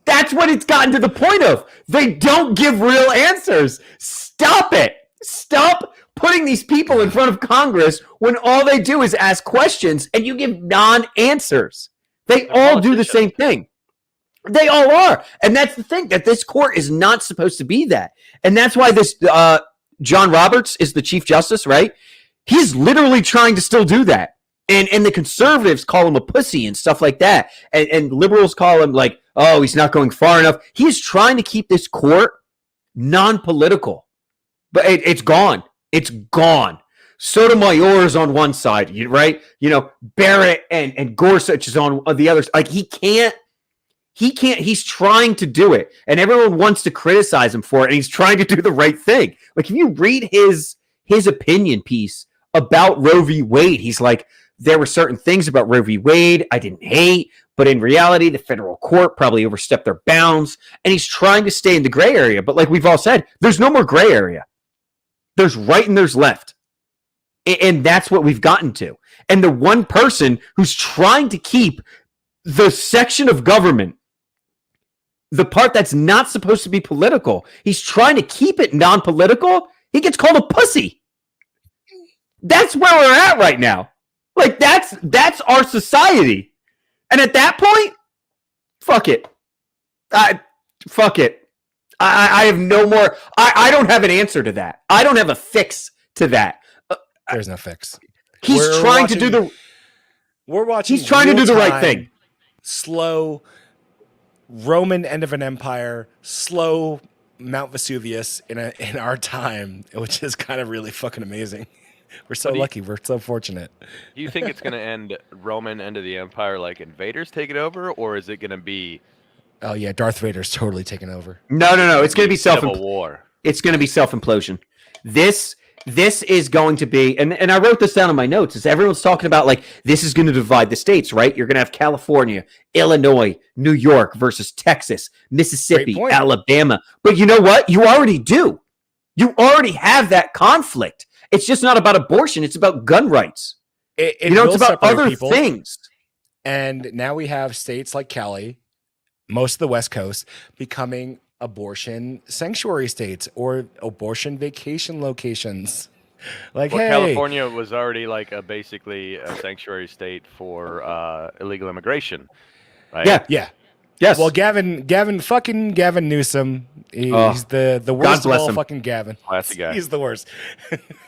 that's what it's gotten to the point of. They don't give real answers. Stop it. Stop putting these people in front of Congress when all they do is ask questions and you give non-answers. They all do the same thing. They all are. And that's the thing, that this court is not supposed to be that. And that's why this John Roberts is the Chief Justice, right? He's literally trying to still do that. And the conservatives call him a pussy and stuff like that. And liberals call him like, "Oh, he's not going far enough." He's trying to keep this court non-political. But it's gone. It's gone. Sotomayor is on one side, right? Barrett and Gorsuch is on the other side. Like, he can't. He's trying to do it. And everyone wants to criticize him for it. And he's trying to do the right thing. Like, if you read his opinion piece about Roe v. Wade, he's like, "There were certain things about Roe v. Wade I didn't hate, But in reality, the federal court probably overstepped their bounds, and he's trying to stay in the gray area. But like we've all said, there's no more gray area. There's right and there's left. And that's what we've gotten to. And the one person who's trying to keep the section of government, the part that's not supposed to be political, he's trying to keep it non-political, he gets called a pussy. That's where we're at right now. Like, that's our society. And at that point, fuck it. Fuck it. I have no more. I don't have an answer to that. I don't have a fix to that. There's no fix. He's trying to do the. We're watching. He's trying to do the right thing. Slow Roman end of an empire. Slow Mount Vesuvius in our time, which is kind of really fucking amazing. We're so lucky. We're so fortunate. Do you think it's going to end Roman end of the empire like invaders take it over, or is it going to be? Oh yeah, Darth Vader's totally taken over. No. It's going to be Civil War. It's going to be self-implosion. This is going to be, and I wrote this down in my notes, is everyone's talking about like this is going to divide the states, right? You're going to have California, Illinois, New York versus Texas, Mississippi, Alabama. But you know what? You already do. You already have that conflict. It's just not about abortion. It's about gun rights. It's about other things. And now we have states like Cali, most of the West Coast, becoming abortion sanctuary states or abortion vacation locations. Like, hey, California was already like basically a sanctuary state for illegal immigration, right? Yeah. Yes. Well, Gavin Newsom, he's the worst of all fucking Gavin. Classic guy. He's the worst.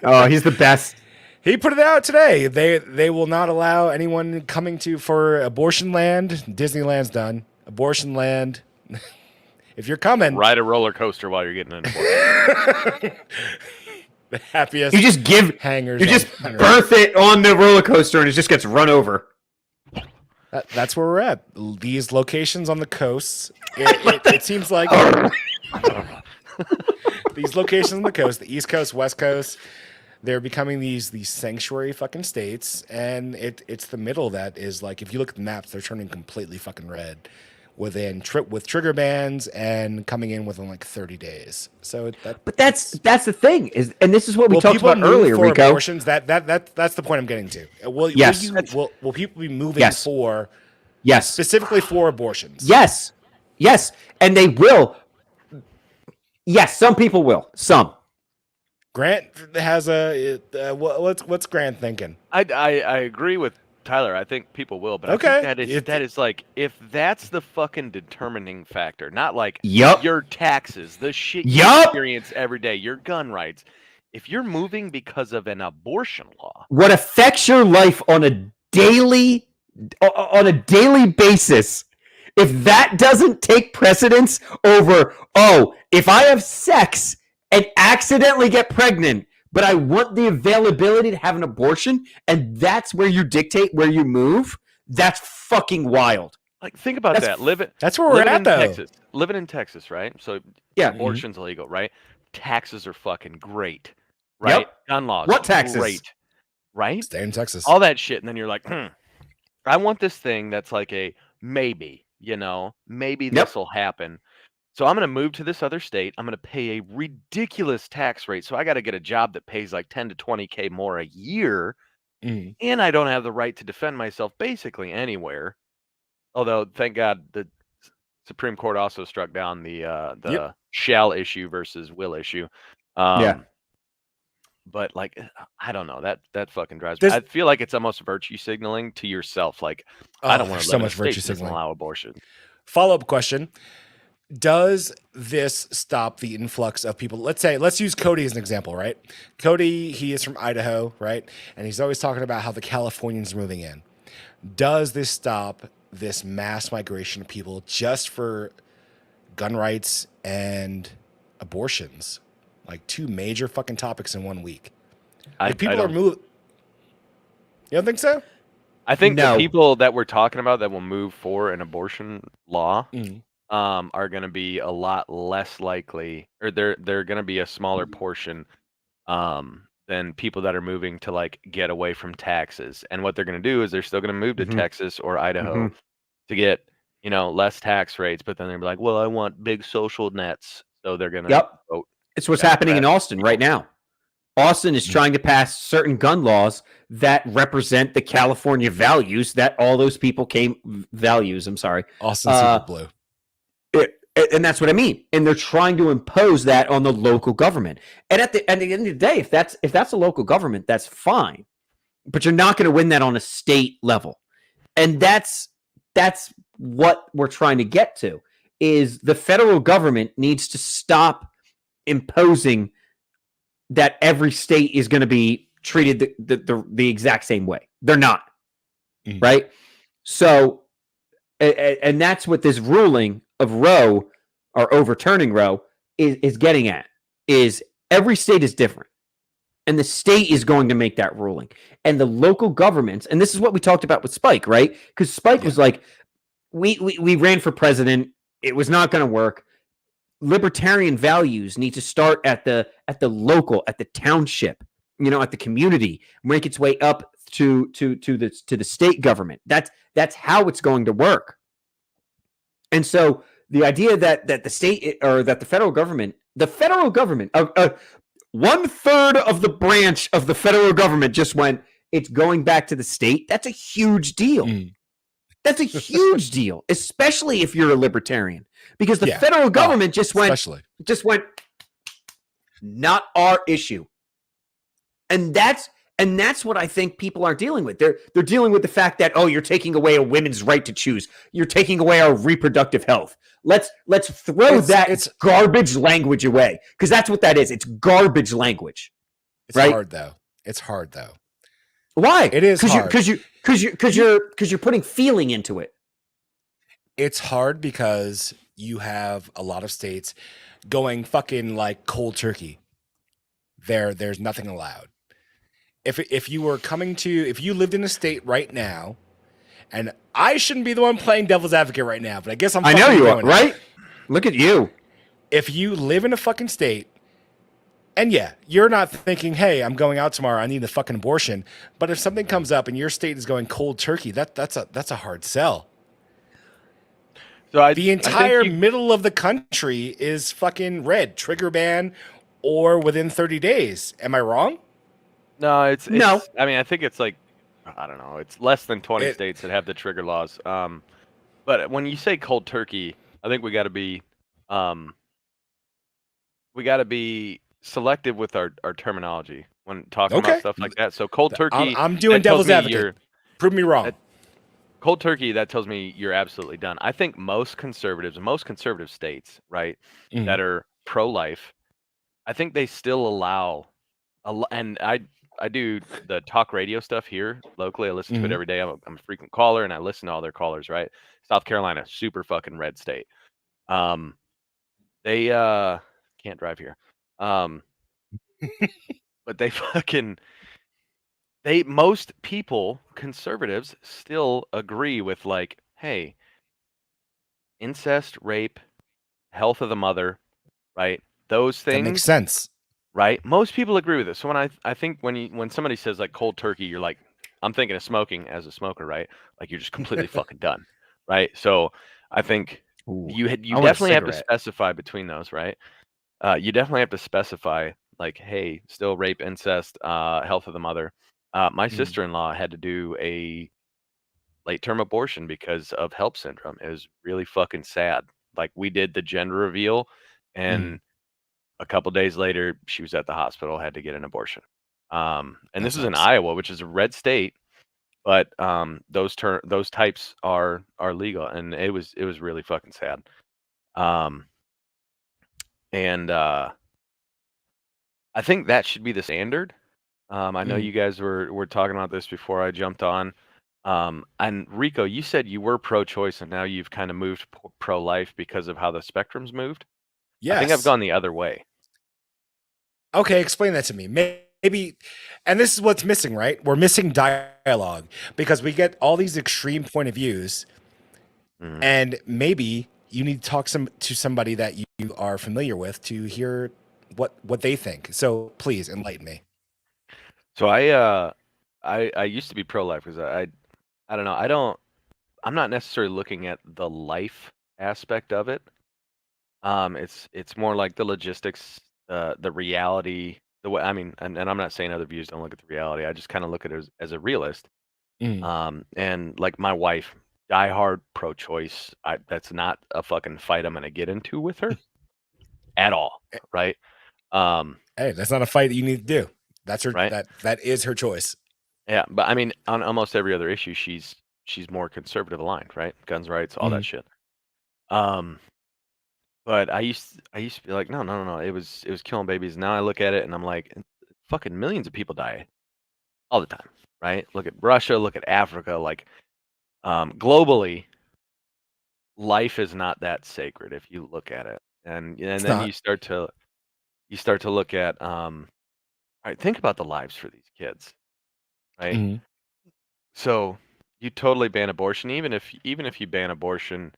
Oh, he's the best. He put it out today. They will not allow anyone coming for abortion land. Disneyland's done. Abortion land. If you're coming, ride a roller coaster while you're getting an abortion. The happiest. You just give hangers. You just birth it on the roller coaster, and it just gets run over. That's where we're at. These locations on the coasts. It seems like these locations on the coast, the East Coast, West Coast, they're becoming these sanctuary fucking states, and it's the middle that is like, if you look at the maps, they're turning completely fucking red with trigger bans and coming in within like 30 days. So but that's the thing and this is what we talked about earlier, Rico. Abortions, that's the point I'm getting to. Will people be moving for specifically for abortions? Yes, and they will. Yes, some people will. Some. Grant has what's Grant thinking? I agree with Tyler. I think people will, but I think that is like, if that's the fucking determining factor, not like your taxes, the shit you experience every day, your gun rights. If you're moving because of an abortion law, what affects your life on a daily basis, if that doesn't take precedence over, if I have sex and accidentally get pregnant, but I want the availability to have an abortion, and that's where you dictate where you move, that's fucking wild. Like, think about that. That's where we're at, though. Texas. Living in Texas, right? So abortion's illegal, right? Taxes are fucking great, right? Yep. Gun laws, what taxes? Great, right? Stay in Texas. All that shit, and then you're like, I want this thing that's like a maybe, maybe this will happen. So I'm going to move to this other state. I'm going to pay a ridiculous tax rate. So I got to get a job that pays like 10 to 20K more a year. And I don't have the right to defend myself basically anywhere. Although, thank God, the Supreme Court also struck down the shall issue versus will issue. But like, I don't know. That fucking drives me. I feel like it's almost virtue signaling to yourself. Like, I don't want to so much virtue signaling. Allow abortion. Follow-up question. Does this stop the influx of people? Let's use Cody as an example, right? Cody, he is from Idaho, right? And he's always talking about how the Californians are moving in. Does this stop this mass migration of people just for gun rights and abortions? Like two major fucking topics in 1 week. People are moving. You don't think so? I think the people that we're talking about that will move for an abortion law are going to be a lot less likely, or they're going to be a smaller portion than people that are moving to like get away from taxes. And what they're going to do is they're still going to move to Texas or Idaho to get, less tax rates, but then they're like, well, I want big social nets, so they're gonna Yep. vote. It's what's happening in Austin right now. Austin is trying to pass certain gun laws that represent the California values that all those people values. I'm sorry. Austin super blue. And that's what I mean. And they're trying to impose that on the local government. And at the end of the day, if that's a local government, that's fine. But you're not going to win that on a state level. And that's what we're trying to get to, is the federal government needs to stop imposing that every state is going to be treated the exact same way. They're not. Right? So, and that's what this ruling of Roe, or overturning Roe, is getting at, is every state is different. And the state is going to make that ruling. And the local governments, and this is what we talked about with Spike, right? Because Spike was like, we ran for president. It was not going to work. Libertarian values need to start at the local, at the township, at the community, make its way up to the state government. That's how it's going to work. And so the idea that the state, or that the federal government, 1/3 of the branch of the federal government just went, it's going back to the state. That's a huge deal. That's a huge deal, especially if you're a libertarian, because the federal government just went, not our issue. And that's what I think people are dealing with. They're dealing with the fact that, you're taking away a women's right to choose. You're taking away our reproductive health. Let's throw it's garbage language away, because that's what that is. It's garbage language. It's hard though. It's hard though. Why? It is hard. Because you're putting feeling into it. It's hard because you have a lot of states going fucking like cold turkey. There's nothing allowed. If you lived in a state right now, and I shouldn't be the one playing devil's advocate right now, but I guess I know you are, right? Look at you. If you live in a fucking state, and you're not thinking, hey, I'm going out tomorrow, I need a fucking abortion. But if something comes up and your state is going cold turkey, that's a hard sell. So the entire middle of the country is fucking red, trigger ban, or within 30 days. Am I wrong? No, no. I mean, I think it's like, I don't know. It's less than 20 states that have the trigger laws. But when you say cold turkey, I think we got to be selective with our terminology when talking about stuff like that. So cold turkey, I'm doing devil's advocate. Prove me wrong. Cold turkey, that tells me you're absolutely done. I think most conservative states, right, that are pro-life, I think they still allow, and I do the talk radio stuff here locally. I listen to it every day. I'm a frequent caller, and I listen to all their callers, right? South Carolina, super fucking red state. They can't drive here. But most people, conservatives, still agree with, like, hey, incest, rape, health of the mother, right? Those things. That makes sense. Right? Most people agree with it. So I think when somebody says like cold turkey, you're like, I'm thinking of smoking as a smoker, right? Like you're just completely fucking done, right? So I think you definitely have to specify between those, right? You definitely have to specify, like, hey, still rape, incest, health of the mother. My sister-in-law had to do a late-term abortion because of HELP syndrome. It was really fucking sad. Like, we did the gender reveal, and a couple days later, she was at the hospital, had to get an abortion. And this is in Iowa, which is a red state, but those types are legal, and it was really fucking sad. And I think that should be the standard. I know you guys were talking about this before I jumped on. And Rico, you said you were pro-choice, and now you've kind of moved pro-life because of how the spectrum's moved. Yes. I think I've gone the other way. Okay, explain that to me. Maybe, and this is what's missing, right? We're missing dialogue because we get all these extreme point of views, and maybe you need to talk to somebody that you are familiar with to hear what they think. So please enlighten me. So I used to be pro-life because I don't know. I'm not necessarily looking at the life aspect of it. It's more like the logistics, the reality, the way. I mean, and I'm not saying other views don't look at the reality. I just kind of look at it as a realist. And like my wife, diehard pro-choice. That's not a fucking fight I'm gonna get into with her at all, right? Hey, that's not a fight that you need to do. That's her. Right. That is her choice. Yeah, but I mean, on almost every other issue, she's more conservative aligned, right? Guns rights, all that shit. But I used to be like, no. It was killing babies. Now I look at it and I'm like, fucking millions of people die all the time, right? Look at Russia, look at Africa. Like, globally, life is not that sacred if you look at it, and then not. you start to look at, all right, think about the lives for these kids, right? Mhm. So you totally ban abortion, even if you ban abortion.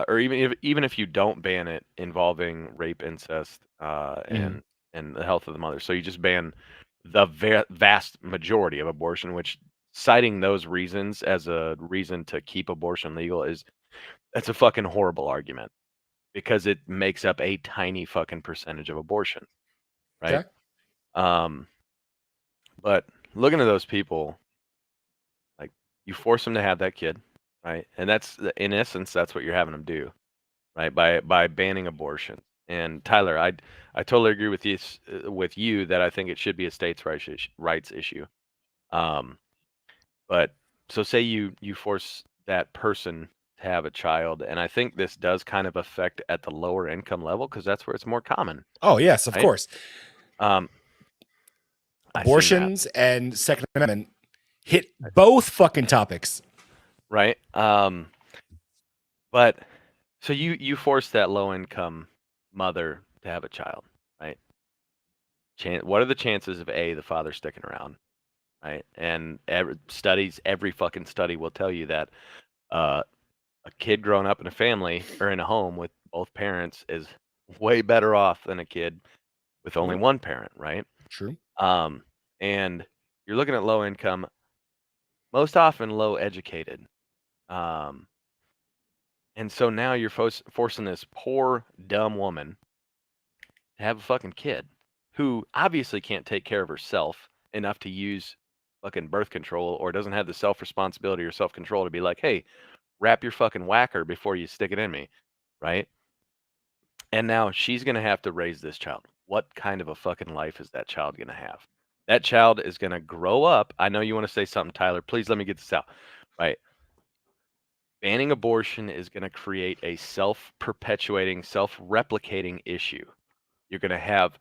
Or even if you don't ban it involving rape, incest, and the health of the mother, so you just ban the vast majority of abortion, which citing those reasons as a reason to keep abortion legal that's a fucking horrible argument because it makes up a tiny fucking percentage of abortion, right? Okay. But looking at those people, like you force them to have that kid, right? And that's in essence that's what you're having them do. Right, by banning abortion. And Tyler, I totally agree with you that I think it should be a states' rights issue. But so say you force that person to have a child, and I think this does kind of affect at the lower income level because that's where it's more common. Oh yes, of Right? course. I seen that. Abortions and Second Amendment hit both fucking topics. Right. But so you force that low income mother to have a child, right? What are the chances of the father sticking around, right? And every fucking study will tell you that a kid growing up in a family or in a home with both parents is way better off than a kid with only one parent, right? True. And you're looking at low income, most often low educated. And so now you're forcing this poor, dumb woman to have a fucking kid who obviously can't take care of herself enough to use fucking birth control or doesn't have the self responsibility or self control to be like, hey, wrap your fucking whacker before you stick it in me, right? And now she's going to have to raise this child. What kind of a fucking life is that child going to have? That child is going to grow up. I know you want to say something, Tyler. Please let me get this out, right? Banning abortion is going to create a self-perpetuating, self-replicating issue. You're going to have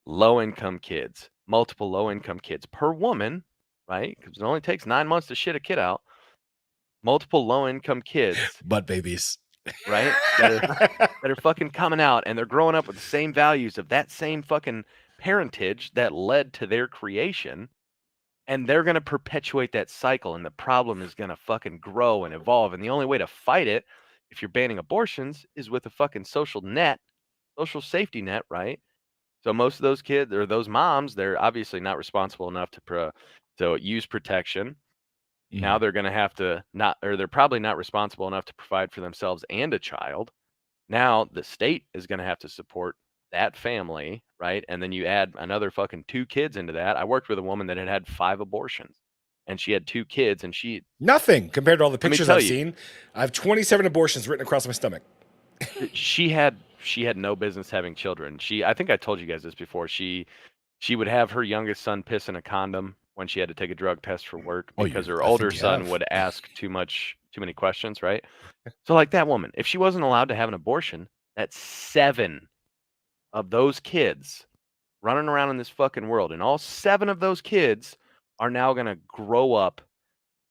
low-income kids, multiple low-income kids per woman, right? Because it only takes 9 months to shit a kid out. Multiple low-income kids, Butt babies, right? That are fucking coming out, and they're growing up with the same values of that same fucking parentage that led to their creation. And they're going to perpetuate that cycle, and the problem is going to fucking grow and evolve. And the only way to fight it, if you're banning abortions, is with a fucking social safety net, right? So most of those kids or those moms, they're obviously not responsible enough to use protection. Now they're going to have to they're probably not responsible enough to provide for themselves and a child. Now the state is going to have to support that family, right? And then you add another fucking 2 kids into that. I worked with a woman that had 5 abortions, and she had 2 kids, and she nothing compared to all the pictures tell I've you. seen. I have 27 abortions written across my stomach. she had no business having children. I think I told you guys this before. She would have her youngest son piss in a condom when she had to take a drug test for work because her older son would ask too many questions, right? So like that woman, if she wasn't allowed to have an abortion, that's 7 of those kids running around in this fucking world, and all 7 of those kids are now going to grow up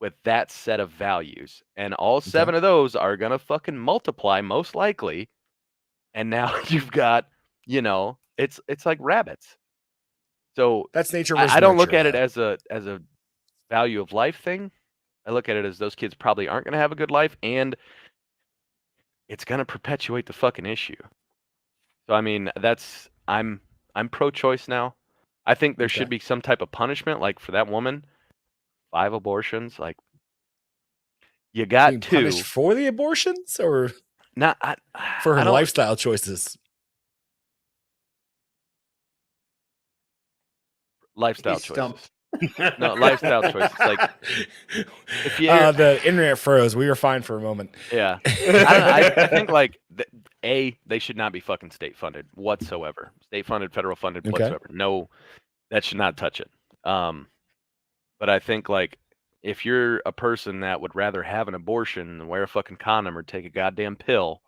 with that set of values, and all 7 of those are going to fucking multiply most likely. And now you've got, it's like rabbits. So that's nature. I don't look at it as a value of life thing. I look at it as those kids probably aren't going to have a good life, and it's going to perpetuate the fucking issue. So I mean, I'm pro-choice now. I think there should be some type of punishment, like for that woman, 5 abortions. Like, You got Being two. punished for the abortions or Not for her I don't- lifestyle choices? lifestyle He's choices. stumped. No, lifestyle choices. Like if you The internet froze. We were fine for a moment. yeah, I think like they should not be fucking state funded whatsoever. State funded, federal funded Okay. whatsoever. No, that should not touch it. But I think like if you're a person that would rather have an abortion than wear a fucking condom or take a goddamn pill,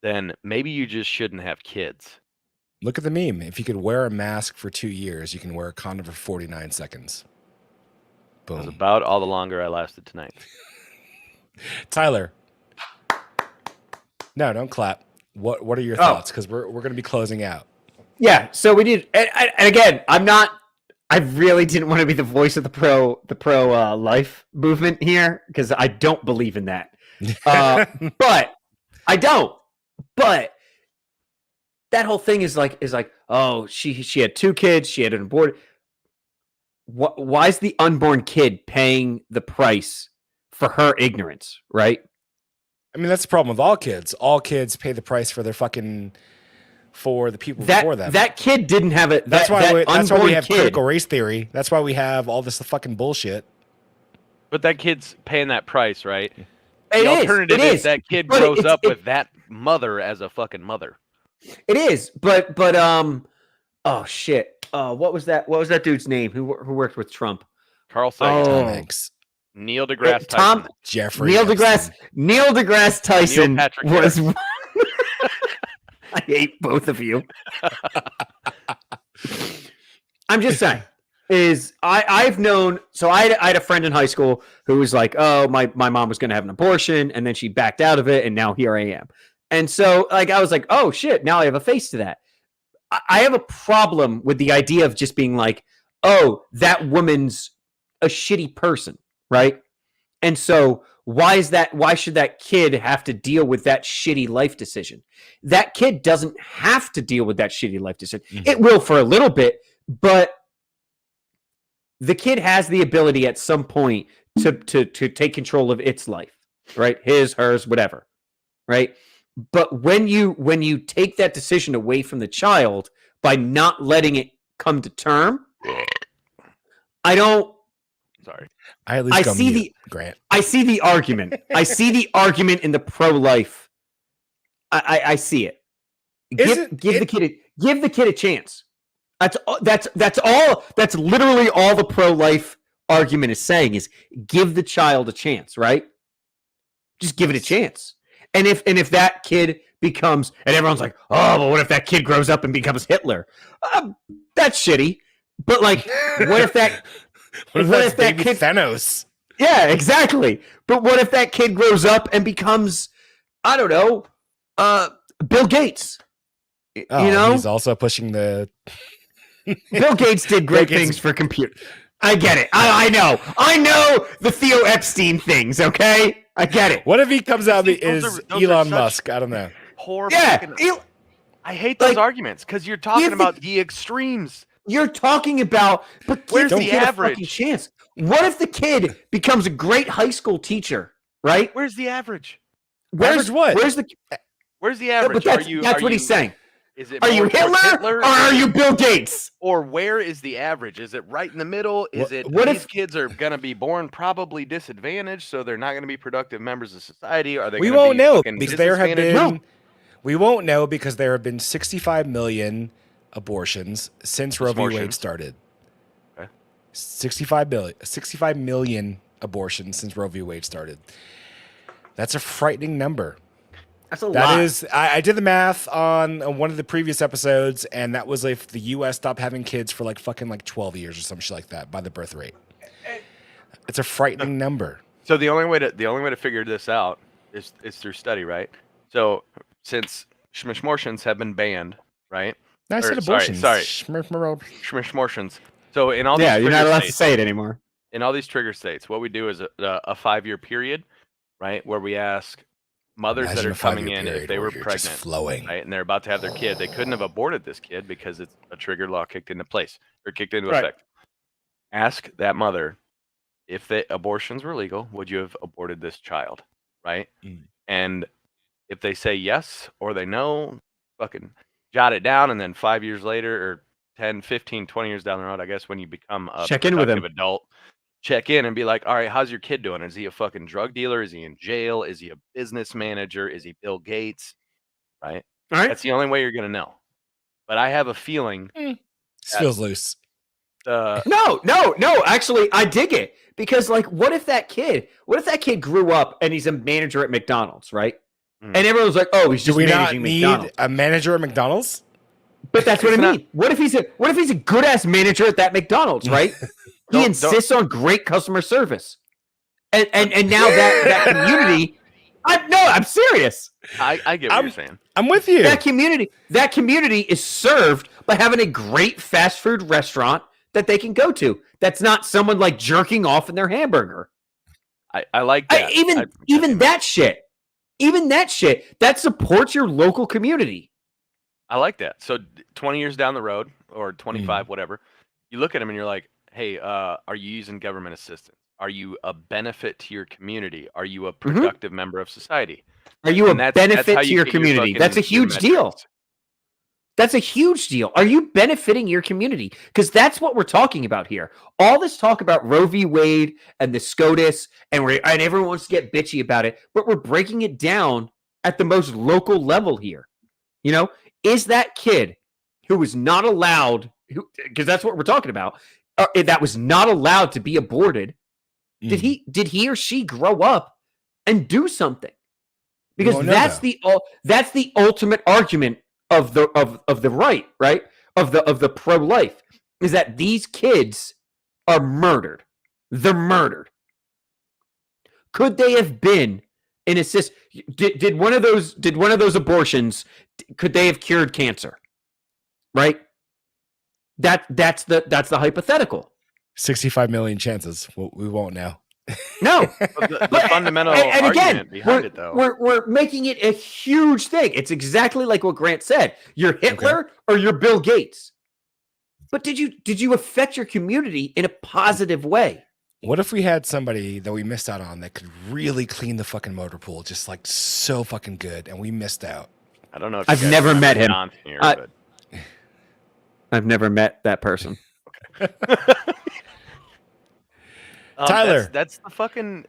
then maybe you just shouldn't have kids. Look at the meme. If you could wear a mask for 2 years, you can wear a condom for 49 seconds. That was Boom. about all the longer I lasted tonight. Tyler. No, don't clap. What are your thoughts? Because we're going to be closing out. Yeah, so we did, and again, I really didn't want to be the voice of the pro life movement here because I don't believe in that. But I don't. But that whole thing is like, oh, she had 2 kids, she had an abortion. Why is the unborn kid paying the price for her ignorance, right? I mean, that's the problem with all kids. All kids pay the price for their for the people before them. That kid didn't have it. That's why we have kid, critical race theory. That's why we have all this fucking bullshit. But that kid's paying that price, right? The alternative is that kid grows up with that mother as a fucking mother. It is, but oh shit. What was that dude's name who worked with Trump? Carl Sagan. Tom Hanks. Neil deGrasse Tyson. Jeffrey. Neil deGrasse Tyson Neil Patrick was. I hate both of you. I'm just saying. I've known, so I had a friend in high school who was like, oh, my mom was going to have an abortion, and then she backed out of it, and now here I am. And so, like, I was like, oh shit, now I have a face to that. I have a problem with the idea of just being like, oh, that woman's a shitty person, right? And so why should that kid have to deal with that shitty life decision? That kid doesn't have to deal with that shitty life decision. Mm-hmm. It will for a little bit, but the kid has the ability at some point to take control of its life, right? His, hers, whatever, right? But when you take that decision away from the child by not letting it come to term, I don't. Sorry, I see the argument. I see the argument in the pro-life. I see it. Give the kid a chance. That's all. That's literally all the pro-life argument is saying is give the child a chance, right? Just give it a chance. And if that kid becomes, and everyone's like, oh, but what if that kid grows up and becomes Hitler? That's shitty. But like, what if that? what if that kid Thanos? Yeah, exactly. But what if that kid grows up and becomes, I don't know, Bill Gates? Oh, you know, he's also pushing the. Bill Gates did great things for computer. I get it. I know the Theo Epstein things. Okay, I get it. What if he comes out and is Elon Musk? I don't know. Poor yeah, I hate those arguments because you're talking about the extremes. You're talking about, but where's the average chance? What if the kid becomes a great high school teacher? Right? Where's the average? Where's what? Where's the average? Yeah, that's what he's saying. Is it are you Hitler or are you Bill Gates? Or where is the average? Is it right in the middle? Is it these kids are going to be born probably disadvantaged, so they're not going to be productive members of society? Are they? We won't know because there have been. We won't know because there have been 65 million abortions since Roe v. Wade started. Okay. 65 million abortions since Roe v. Wade started. That's a frightening number. That's a lot. That is, I did the math on one of the previous episodes, and that was if the U.S. stopped having kids for like 12 years or some shit like that by the birth rate. It's a frightening number. So the only way to figure this out is through study, right? So since schmishmortions have been banned, right? I said abortions. Sorry. Schmishmortions. So in all you're not allowed to say it anymore. In all these trigger states, what we do is a 5-year period, right, where we ask mothers that are coming in if they were pregnant, right, and they're about to have their kid, they couldn't have aborted this kid because it's a trigger law kicked into place or kicked into effect. Ask that mother if the abortions were legal, would you have aborted this child? Right? And if they say yes or they no, fucking jot it down, and then 5 years later or 10, 15, 20 years down the road, I guess when you become a Check in with productive him. adult, check in and be like, all right, how's your kid doing? Is he a fucking drug dealer? Is he in jail? Is he a business manager? Is he Bill Gates? Right? All right. That's the only way you're going to know. But I have a feeling This feels loose. No. Actually, I dig it because, like, what if that kid grew up and he's a manager at McDonald's, right? And everyone's like, "Oh, he's just managing McDonald's." A manager at McDonald's? But that's what I mean. What if he's a good ass manager at that McDonald's, right? He insists on great customer service, and now that community. I'm serious. I get what you're saying. I'm with you. That community is served by having a great fast food restaurant that they can go to. That's not someone like jerking off in their hamburger. I like that. Even that shit that supports your local community. I like that. So 20 years down the road, or 25, whatever, you look at them and you're like, hey, are you using government assistance? Are you a benefit to your community? Are you a productive member of society? Are you a benefit to your community? That's a huge deal. That's a huge deal. Are you benefiting your community? Because that's what we're talking about here. All this talk about Roe v. Wade and the SCOTUS, and everyone wants to get bitchy about it, but we're breaking it down at the most local level here. You know, is that kid who was not allowed, because that's what we're talking about, that was not allowed to be aborted, did he or she grow up and do something? Because that's the ultimate argument of the right of the pro-life, is that these kids are murdered. They're murdered. Could they have been in assist? Did one of those abortions? Could they have cured cancer? Right. That's the hypothetical. 65 million chances. We won't know. No, the fundamental and again, argument behind it, though, we're making it a huge thing. It's exactly like what Grant said. You're Hitler or you're Bill Gates. But did you affect your community in a positive way? What if we had somebody that we missed out on that could really clean the fucking motor pool, just like so fucking good, and we missed out? I don't know. If I've never met him. Here, I've never met that person. Okay. Tyler, that's the fucking.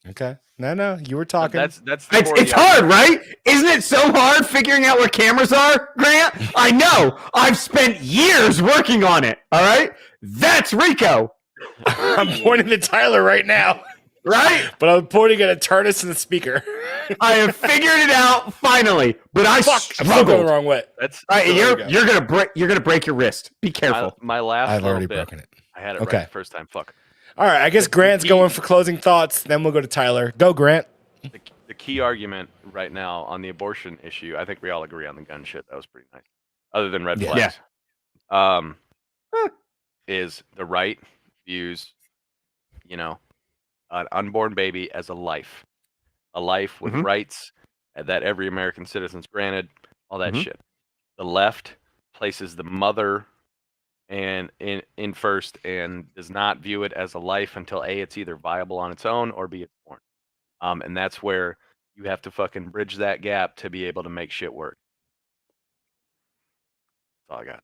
Okay. No, you were talking. It's hard, right? Isn't it so hard figuring out where cameras are, Grant? I know. I've spent years working on it. All right, that's Rico. I'm pointing to Tyler right now. Right? But I'm pointing at a TARDIS and the speaker. I have figured it out finally, but I struggled. I'm still going the wrong way. That's you're gonna break your wrist. Be careful. I've already broken it. I had it right the first time. Fuck. All right, I guess Grant's going for closing thoughts. Then we'll go to Tyler. Go, Grant. The key argument right now on the abortion issue, I think we all agree on the gun shit. That was pretty nice. Other than red flags. Yeah. Is the right views, an unborn baby as a life with rights that every American citizen's granted, all that shit. The left places the mother and in first and does not view it as a life until A, it's either viable on its own, or B, it's born. And that's where you have to fucking bridge that gap to be able to make shit work. That's all I got.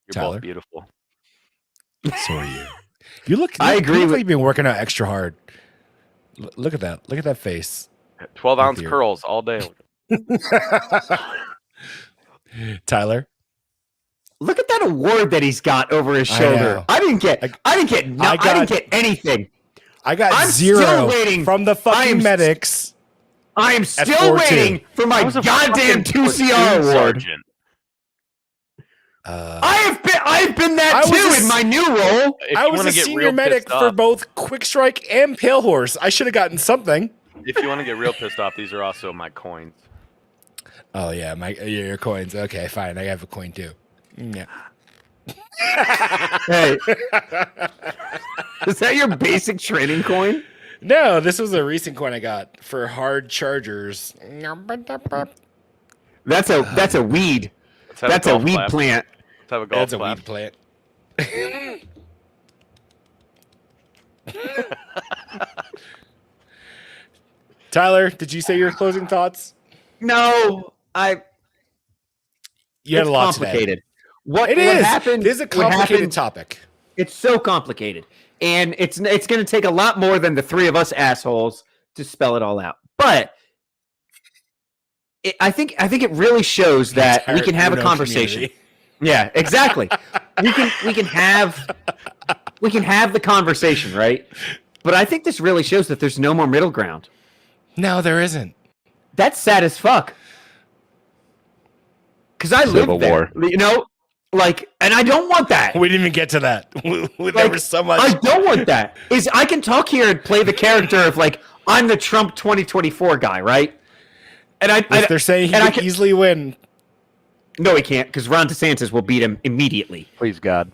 You're Tyler? both beautiful. So are you. You look. I agree. Like you've been working out extra hard. Look at that. Look at that face. 12-ounce curls all day. Tyler, look at that award that he's got over his shoulder. I didn't get anything. I'm 0 still waiting from the fucking medics. I am still waiting for my goddamn 2CR award. Sergeant. I've been that too in my new role. I was a senior medic for both Quick Strike and Pale Horse. I should have gotten something. If you want to get real pissed off, these are also my coins. Oh yeah, your coins. Okay, fine. I have a coin too. Yeah. Hey, is that your basic training coin? No, this was a recent coin I got for hard chargers. That's a weed. That's a weed plant. Let's have a golf That's a clap. weed plant. Tyler, did you say your closing thoughts? No, You had it's a lot complicated. today. What It happened? is a complicated topic. It's so complicated, and it's going to take a lot more than the three of us assholes to spell it all out. But I think it really shows that we can have a conversation. Community. Yeah, exactly. we can have the conversation, right? But I think this really shows that there's no more middle ground. No, there isn't. That's sad as fuck. Because I Civil lived there, War. you know, like, and I don't want that. We didn't even get to that. There was so much. I don't want that. I can talk here and play the character of like I'm the Trump 2024 guy, right? And They're saying he could easily win. No, he can't, because Ron DeSantis will beat him immediately. Please God.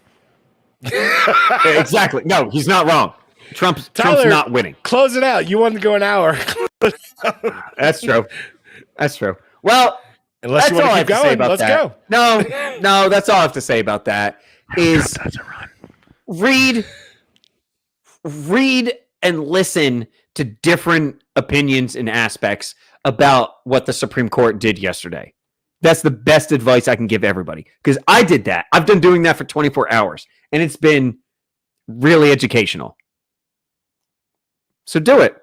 Exactly. No, he's not wrong. Trump's not winning. Close it out. You wanted to go an hour. That's true. That's true. Well, Unless that's you want all to I keep have to say going, about let's that. go. No, that's all I have to say about that. Is read and listen to different opinions and aspects about what the Supreme Court did yesterday. That's the best advice I can give everybody, because I did that. I've been doing that for 24 hours, and it's been really educational. So do it.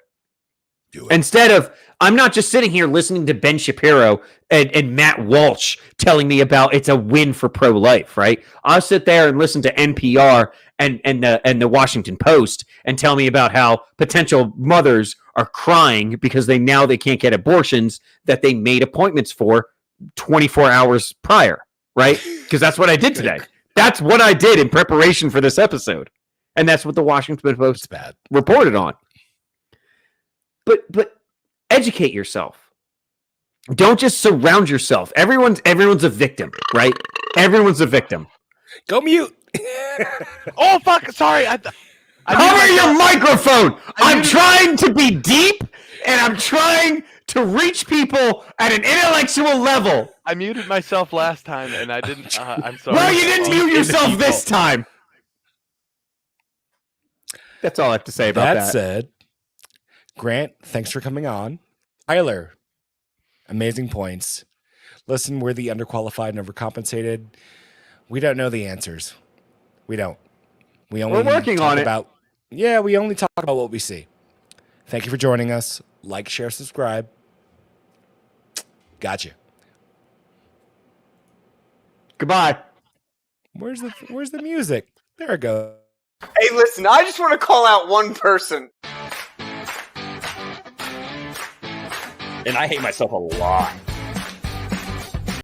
Instead of, I'm not just sitting here listening to Ben Shapiro and Matt Walsh telling me about it's a win for pro-life, right? I'll sit there and listen to NPR and the Washington Post and tell me about how potential mothers are crying because they can't get abortions that they made appointments for 24 hours prior, right? Because that's what I did today. That's what I did in preparation for this episode. And that's what the Washington Post reported on. But educate yourself. Don't just surround yourself. Everyone's a victim, right? Everyone's a victim. Go mute. Oh fuck! Sorry. Cover your microphone. I'm trying to be deep, and I'm trying to reach people at an intellectual level. I muted myself last time, and I didn't. I'm sorry. Well, you didn't mute yourself this time. That's all I have to say about that. That said, Grant, thanks for coming on. Tyler, amazing points. Listen, we're the underqualified and overcompensated. We don't know the answers. We don't. We're working on it. We only talk about what we see. Thank you for joining us. Like, share, subscribe. Gotcha. Goodbye. Where's the music? There it goes. Hey, listen, I just want to call out one person. And I hate myself a lot.